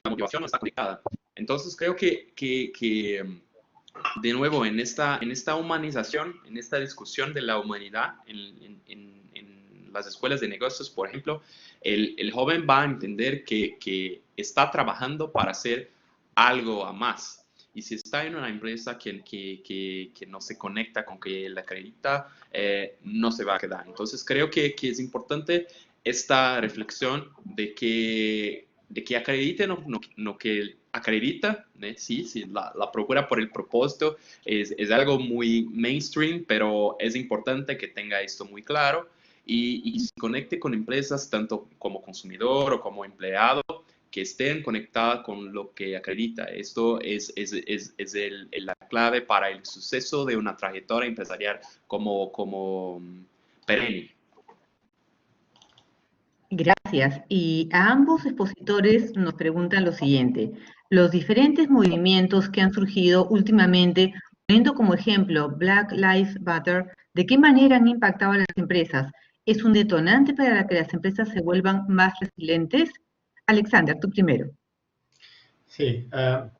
la motivación no está conectada. Entonces, creo que de nuevo, en esta humanización, en esta discusión de la humanidad, en las escuelas de negocios, por ejemplo, el joven va a entender que está trabajando para hacer algo a más. Y si está en una empresa que no se conecta con que la acredita, no se va a quedar. Entonces, creo que es importante esta reflexión de que acredite, no que acredita, sí, la procura por el propósito es algo muy mainstream, pero es importante que tenga esto muy claro y se conecte con empresas tanto como consumidor o como empleado que estén conectadas con lo que acredita. Esto es la clave para el suceso de una trayectoria empresarial como perenne. Gracias. Y a ambos expositores nos preguntan lo siguiente. Los diferentes movimientos que han surgido últimamente, poniendo como ejemplo Black Lives Matter, ¿de qué manera han impactado a las empresas? ¿Es un detonante para que las empresas se vuelvan más resilientes? Alexander, tú primero. Sí,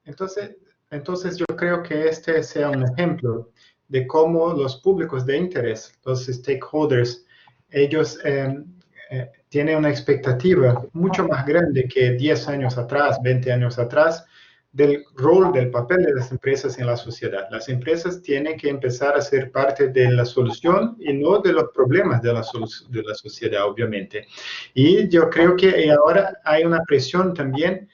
entonces yo creo que este sea un ejemplo de cómo los públicos de interés, los stakeholders, ellos tienen una expectativa mucho más grande que 10 años atrás, 20 años atrás, del rol, del papel de las empresas en la sociedad. Las empresas tienen que empezar a ser parte de la solución y no de los problemas de la sociedad, obviamente. Y yo creo que ahora hay una presión también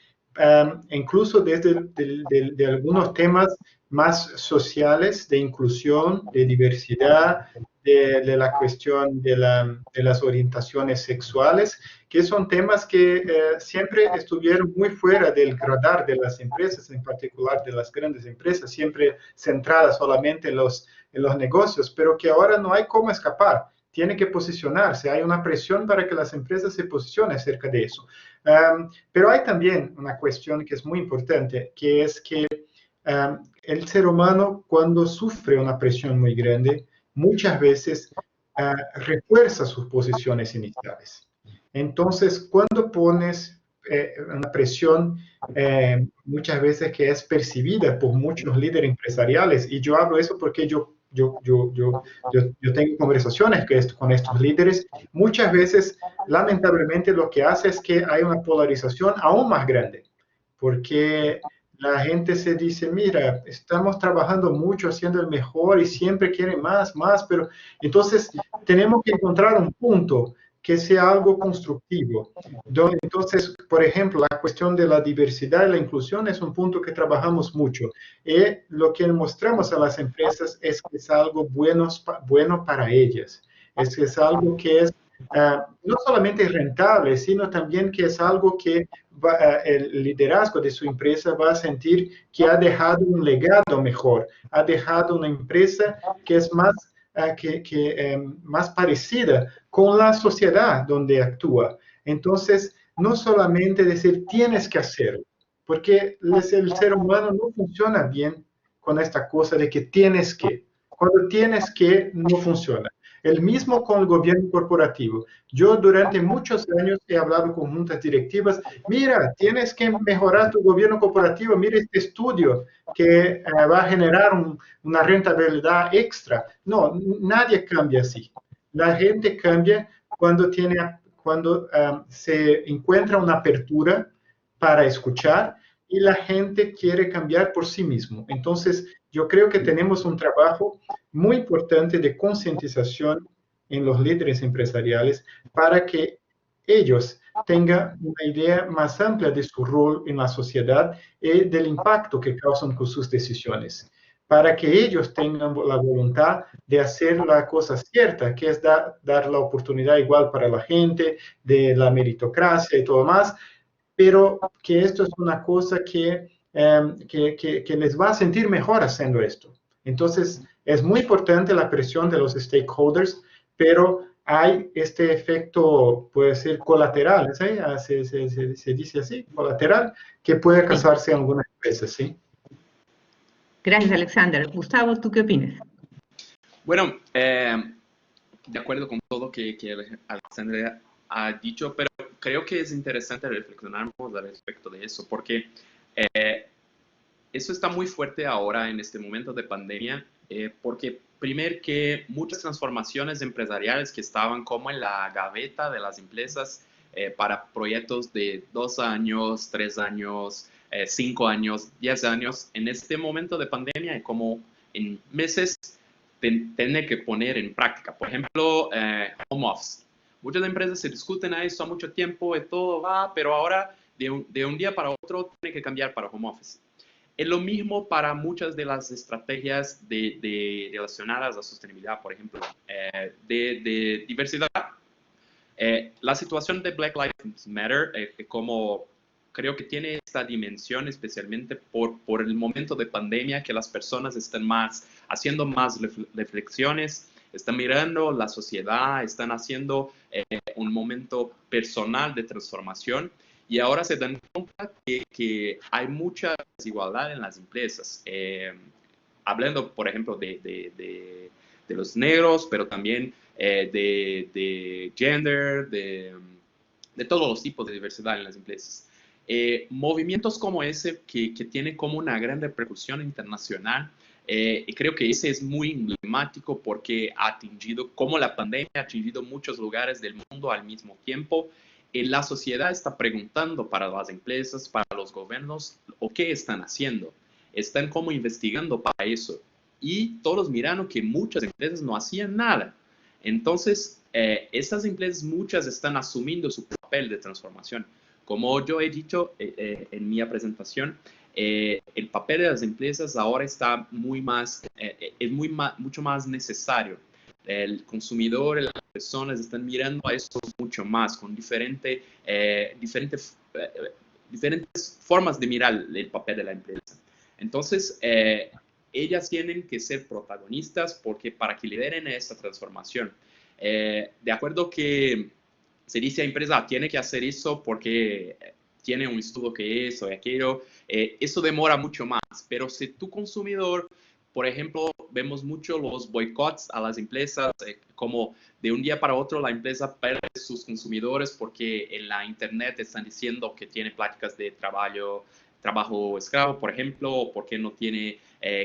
incluso desde de algunos temas más sociales, de inclusión, de diversidad, de la cuestión de las orientaciones sexuales, que son temas que siempre estuvieron muy fuera del radar de las empresas, en particular de las grandes empresas, siempre centradas solamente en los negocios, pero que ahora no hay cómo escapar. Tiene que posicionarse, hay una presión para que las empresas se posicionen acerca de eso. Pero hay también una cuestión que es muy importante, que es que el ser humano, cuando sufre una presión muy grande, muchas veces refuerza sus posiciones iniciales. Entonces, cuando pones una presión muchas veces que es percibida por muchos líderes empresariales, y yo hablo eso porque yo tengo conversaciones con estos líderes, muchas veces, lamentablemente, lo que hace es que hay una polarización aún más grande, porque la gente se dice, mira, estamos trabajando mucho, haciendo el mejor y siempre quieren más, pero entonces tenemos que encontrar un punto que sea algo constructivo. Entonces, por ejemplo, la cuestión de la diversidad y la inclusión es un punto que trabajamos mucho. Y lo que mostramos a las empresas es que es algo bueno para ellas. Es algo que es no solamente rentable, sino también que es algo que el liderazgo de su empresa va a sentir que ha dejado un legado mejor, ha dejado una empresa que es más más parecida con la sociedad donde actúa. Entonces, no solamente decir tienes que hacerlo, porque el ser humano no funciona bien con esta cosa de que tienes que. Cuando tienes que, no funciona. El mismo con el gobierno corporativo. Yo durante muchos años he hablado con juntas directivas, mira, tienes que mejorar tu gobierno corporativo, mira este estudio que va a generar una rentabilidad extra. No, nadie cambia así. La gente cambia cuando se encuentra una apertura para escuchar y la gente quiere cambiar por sí mismo. Entonces, yo creo que tenemos un trabajo muy importante de concientización en los líderes empresariales para que ellos tengan una idea más amplia de su rol en la sociedad y del impacto que causan con sus decisiones, para que ellos tengan la voluntad de hacer la cosa cierta, que es dar la oportunidad igual para la gente, de la meritocracia y todo más, pero que esto es una cosa que les va a sentir mejor haciendo esto. Entonces, es muy importante la presión de los stakeholders, pero hay este efecto, puede ser colateral, ¿sí? Se dice así, colateral, que puede causarse en algunas empresas, ¿sí? Gracias, Alexander. Gustavo, ¿tú qué opinas? Bueno, de acuerdo con todo que Alexander ha dicho, pero creo que es interesante reflexionarnos al respecto de eso, porque eso está muy fuerte ahora en este momento de pandemia, porque primero que muchas transformaciones empresariales que estaban como en la gaveta de las empresas para proyectos de 2 años, 3 años, 5 años, 10 años, en este momento de pandemia, como en meses, tiene que poner en práctica. Por ejemplo, home office. Muchas empresas se discuten a eso a mucho tiempo y todo va, pero ahora de un día para otro tiene que cambiar para home office. Es lo mismo para muchas de las estrategias relacionadas a sostenibilidad, por ejemplo, de diversidad. La situación de Black Lives Matter, como creo que tiene esta dimensión especialmente por el momento de pandemia, que las personas están haciendo más reflexiones, están mirando la sociedad, están haciendo un momento personal de transformación. Y ahora se dan cuenta que hay mucha desigualdad en las empresas. Hablando, por ejemplo, de los negros, pero también de gender, de todos los tipos de diversidad en las empresas. Movimientos como ese que tienen como una gran repercusión internacional, y creo que ese es muy emblemático porque ha atingido, como la pandemia ha atingido muchos lugares del mundo al mismo tiempo. La sociedad está preguntando para las empresas, para los gobiernos, ¿o qué están haciendo? Están como investigando para eso. Y todos miraron que muchas empresas no hacían nada. Entonces, estas empresas, muchas están asumiendo su papel de transformación. Como yo he dicho en mi presentación, el papel de las empresas ahora está mucho más necesario. El consumidor, las personas están mirando a eso mucho más, con diferentes formas de mirar el papel de la empresa. Entonces, ellas tienen que ser protagonistas para que lideren esta transformación. De acuerdo que se dice a empresa, tiene que hacer eso porque tiene un estudio que eso y aquello, eso demora mucho más. Pero si tu consumidor, por ejemplo, vemos mucho los boicots a las empresas, como de un día para otro la empresa pierde sus consumidores porque en la internet están diciendo que tiene prácticas de trabajo esclavo, por ejemplo, o porque no tiene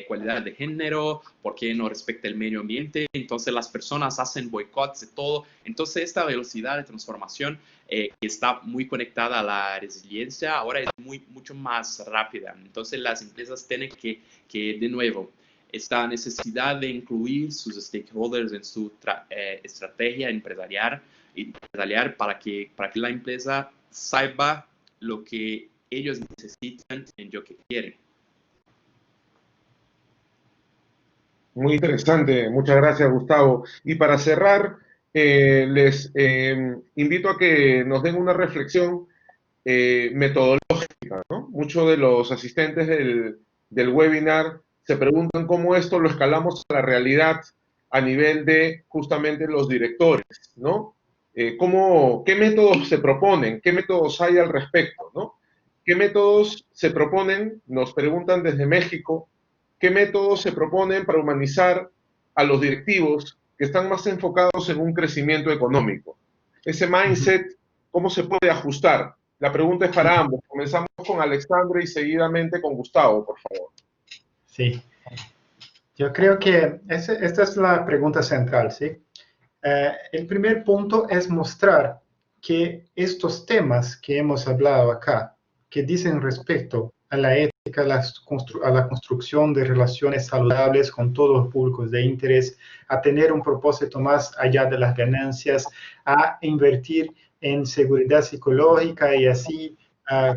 cualidad de género, porque no respecta el medio ambiente. Entonces las personas hacen boicots de todo. Entonces esta velocidad de transformación que está muy conectada a la resiliencia ahora es mucho más rápida. Entonces las empresas tienen que de nuevo, esta necesidad de incluir sus stakeholders en su estrategia empresarial para que la empresa sepa lo que ellos necesitan en lo que quieren. Muy interesante, muchas gracias, Gustavo. Y para cerrar, les invito a que nos den una reflexión metodológica, ¿no? Muchos de los asistentes del webinar se preguntan cómo esto lo escalamos a la realidad a nivel de justamente los directores, ¿no? ¿Qué métodos se proponen? ¿Qué métodos hay al respecto, ¿no? ¿Qué métodos se proponen? Nos preguntan desde México. ¿Qué métodos se proponen para humanizar a los directivos que están más enfocados en un crecimiento económico? Ese mindset, ¿cómo se puede ajustar? La pregunta es para ambos. Comenzamos con Alexandre y seguidamente con Gustavo, por favor. Sí, yo creo que esta es la pregunta central, ¿sí? El primer punto es mostrar que estos temas que hemos hablado acá, que dicen respecto a la ética, a la construcción de relaciones saludables con todos los públicos de interés, a tener un propósito más allá de las ganancias, a invertir en seguridad psicológica y así,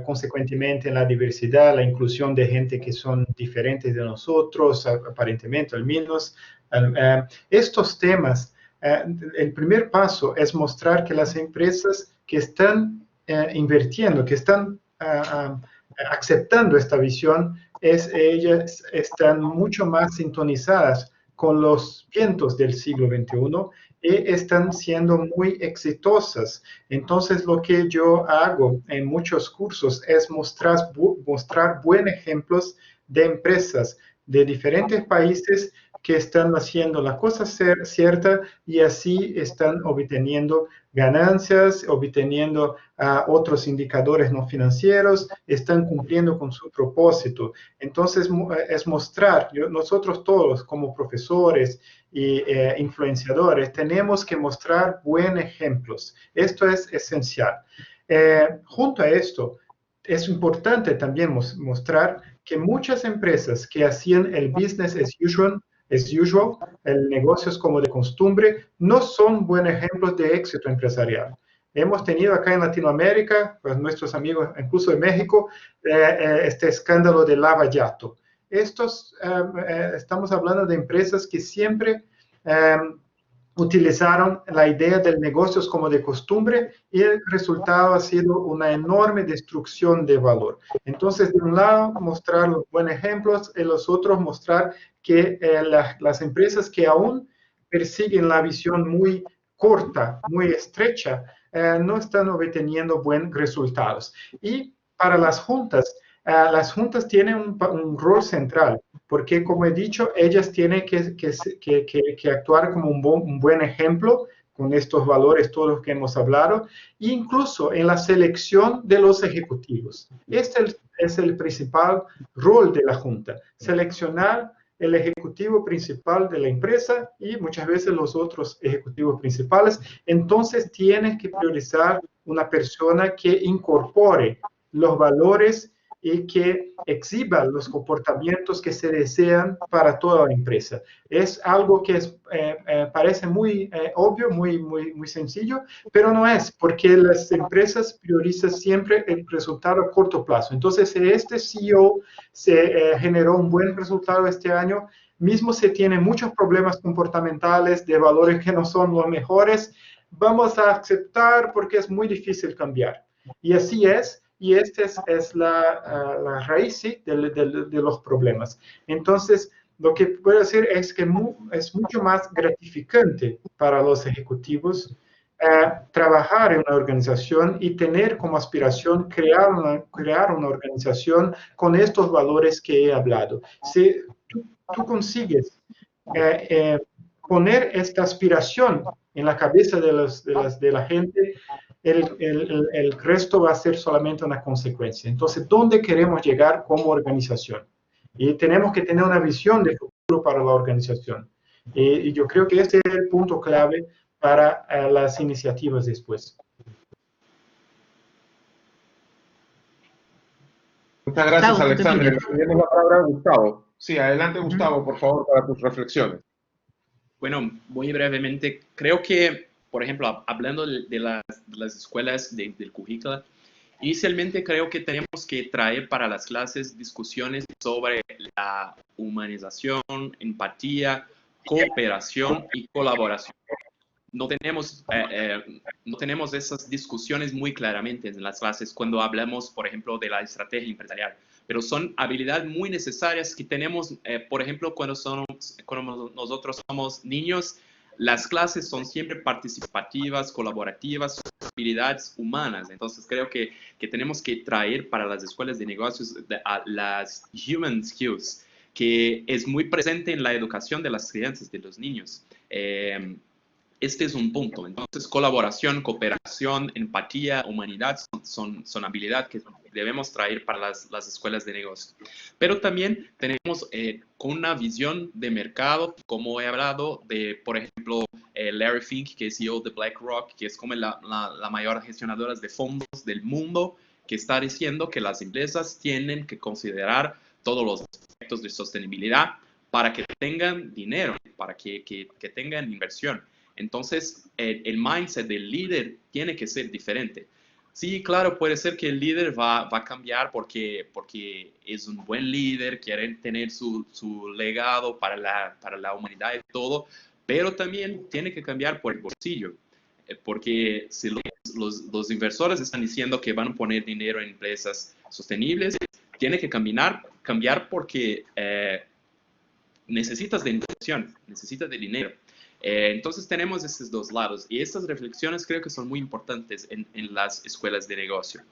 consecuentemente, en la diversidad, la inclusión de gente que son diferentes de nosotros, aparentemente al menos. Estos temas, el primer paso es mostrar que las empresas que están invirtiendo, que están aceptando esta visión, ellas están mucho más sintonizadas con los vientos del siglo XXI y están siendo muy exitosas. Entonces, lo que yo hago en muchos cursos es mostrar buenos ejemplos de empresas de diferentes países que están haciendo la cosa cierta y así están obteniendo ganancias, obteniendo otros indicadores no financieros, están cumpliendo con su propósito. Entonces, es mostrar, nosotros todos como profesores y influenciadores tenemos que mostrar buenos ejemplos. Esto es esencial. Junto a esto, es importante también mostrar que muchas empresas que hacían el business as usual, el negocio es como de costumbre, no son buenos ejemplos de éxito empresarial. Hemos tenido acá en Latinoamérica, pues nuestros amigos, incluso en México, este escándalo de Lava Jato. Estamos hablando de empresas que siempre utilizaron la idea del negocio como de costumbre y el resultado ha sido una enorme destrucción de valor. Entonces, de un lado, mostrar los buenos ejemplos, y los otros mostrar que las empresas que aún persiguen la visión muy corta, muy estrecha, no están obteniendo buenos resultados. Y para las juntas tienen un rol central, porque como he dicho, ellas tienen que actuar como un buen ejemplo con estos valores todos que hemos hablado, incluso en la selección de los ejecutivos. Este es el principal rol de la junta, seleccionar el ejecutivo principal de la empresa y muchas veces los otros ejecutivos principales. Entonces, tienes que priorizar una persona que incorpore los valores y que exhiba los comportamientos que se desean para toda la empresa. Es algo que parece muy obvio, muy sencillo, pero no es, porque las empresas priorizan siempre el resultado a corto plazo. Entonces, si este CEO se generó un buen resultado este año, mismo se tiene muchos problemas comportamentales de valores que no son los mejores, vamos a aceptar porque es muy difícil cambiar. Y así es, y esta es la raíz, ¿sí?, de los problemas. Entonces, lo que puedo decir es que es mucho más gratificante para los ejecutivos trabajar en una organización y tener como aspiración crear una organización con estos valores que he hablado. Si tú consigues poner esta aspiración en la cabeza de la gente, el resto va a ser solamente una consecuencia. Entonces, ¿dónde queremos llegar como organización? Y tenemos que tener una visión de futuro para la organización. Y yo creo que este es el punto clave para las iniciativas después. Muchas gracias, Gustavo, Alexandre. Le cedemos la palabra a Gustavo. Sí, adelante, Gustavo, por favor, para tus reflexiones. Bueno, muy brevemente, creo que, por ejemplo, hablando de las escuelas del currículo, inicialmente creo que tenemos que traer para las clases discusiones sobre la humanización, empatía, cooperación y colaboración. No tenemos esas discusiones muy claramente en las clases cuando hablamos, por ejemplo, de la estrategia empresarial, pero son habilidades muy necesarias que tenemos, por ejemplo, cuando nosotros somos niños. Las clases son siempre participativas, colaborativas, son habilidades humanas. Entonces creo que tenemos que traer para las escuelas de negocios las human skills, que es muy presente en la educación de las crianzas, de los niños. Este es un punto. Entonces, colaboración, cooperación, empatía, humanidad son habilidades que debemos traer para las escuelas de negocio. Pero también tenemos con una visión de mercado, como he hablado de, por ejemplo, Larry Fink, que es CEO de BlackRock, que es como la mayor gestionadora de fondos del mundo, que está diciendo que las empresas tienen que considerar todos los aspectos de sostenibilidad para que tengan dinero, para que tengan inversión. Entonces, el mindset del líder tiene que ser diferente. Sí, claro, puede ser que el líder va a cambiar porque es un buen líder, quiere tener su legado para la humanidad y todo, pero también tiene que cambiar por el bolsillo. Porque si los inversores están diciendo que van a poner dinero en empresas sostenibles, tiene que cambiar porque necesitas de inversión, necesitas de dinero. Entonces tenemos estos dos lados y estas reflexiones creo que son muy importantes en las escuelas de negocio.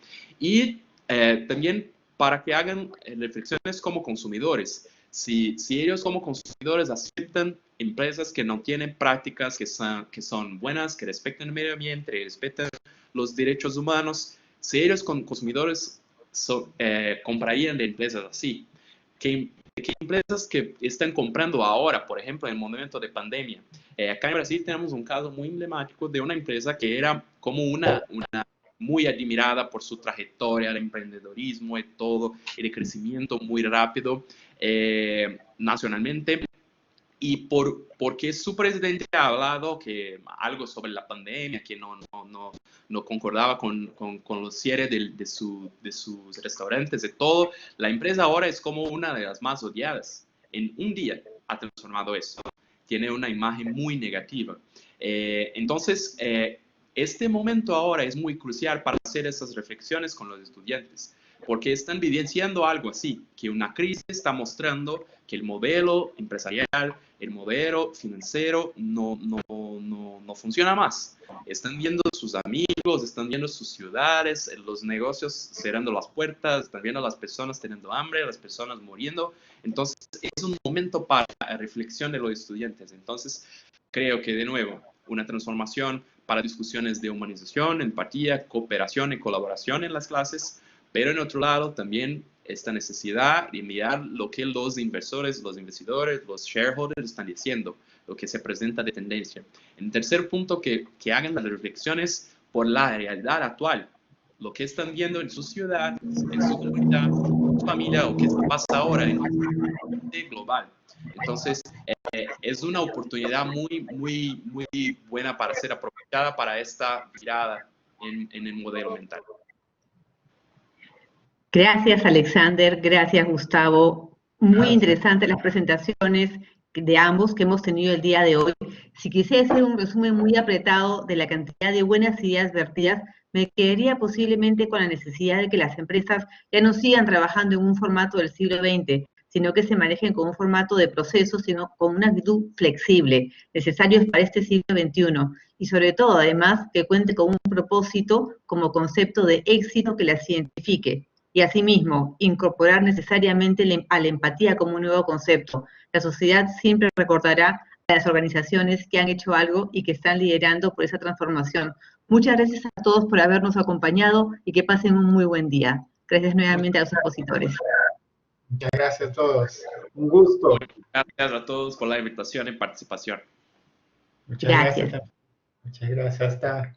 Y también para que hagan reflexiones como consumidores. Si ellos como consumidores aceptan empresas que no tienen prácticas que son buenas, que respetan el medio ambiente, que respetan los derechos humanos, si ellos como consumidores comprarían de empresas así, ¿qué empresas que están comprando ahora, por ejemplo, en el momento de pandemia? Acá en Brasil tenemos un caso muy emblemático de una empresa que era como una muy admirada por su trayectoria, el emprendedorismo y todo, el crecimiento muy rápido nacionalmente. Y porque su presidente ha hablado que algo sobre la pandemia, que no concordaba con los cierres de sus restaurantes y todo, la empresa ahora es como una de las más odiadas. En un día ha transformado eso. Tiene una imagen muy negativa. Entonces, este momento ahora es muy crucial para hacer esas reflexiones con los estudiantes, porque están vivenciando algo así, que una crisis está mostrando que el modelo empresarial, el modelo financiero no funciona más. Están viendo sus amigos, están viendo sus ciudades, los negocios cerrando las puertas, están viendo a las personas teniendo hambre, las personas muriendo. Entonces, es un momento para la reflexión de los estudiantes. Entonces, creo que, de nuevo, una transformación para discusiones de humanización, empatía, cooperación y colaboración en las clases, pero en otro lado también esta necesidad de mirar lo que los inversores, los investidores, los shareholders están diciendo, lo que se presenta de tendencia. En tercer punto, que hagan las reflexiones por la realidad actual, lo que están viendo en su ciudad, en su comunidad, familia o qué pasa ahora en un ambiente global. Entonces, es una oportunidad muy buena para ser aprovechada para esta mirada en el modelo mental. Gracias, Alexander. Gracias, Gustavo. Muy Gracias. interesantes las presentaciones de ambos que hemos tenido el día de hoy. Si quisiera hacer un resumen muy apretado de la cantidad de buenas ideas vertidas, me quedaría posiblemente con la necesidad de que las empresas ya no sigan trabajando en un formato del siglo XX, sino que se manejen con un formato de procesos, sino con una actitud flexible, necesarios para este siglo XXI, y sobre todo, además, que cuente con un propósito como concepto de éxito que las identifique. Y asimismo, incorporar necesariamente a la empatía como un nuevo concepto. La sociedad siempre recordará a las organizaciones que han hecho algo y que están liderando por esa transformación. Muchas gracias a todos por habernos acompañado y que pasen un muy buen día. Gracias nuevamente a los expositores. Muchas gracias a todos. Un gusto. Gracias a todos por la invitación y participación. Muchas gracias. Muchas gracias. Hasta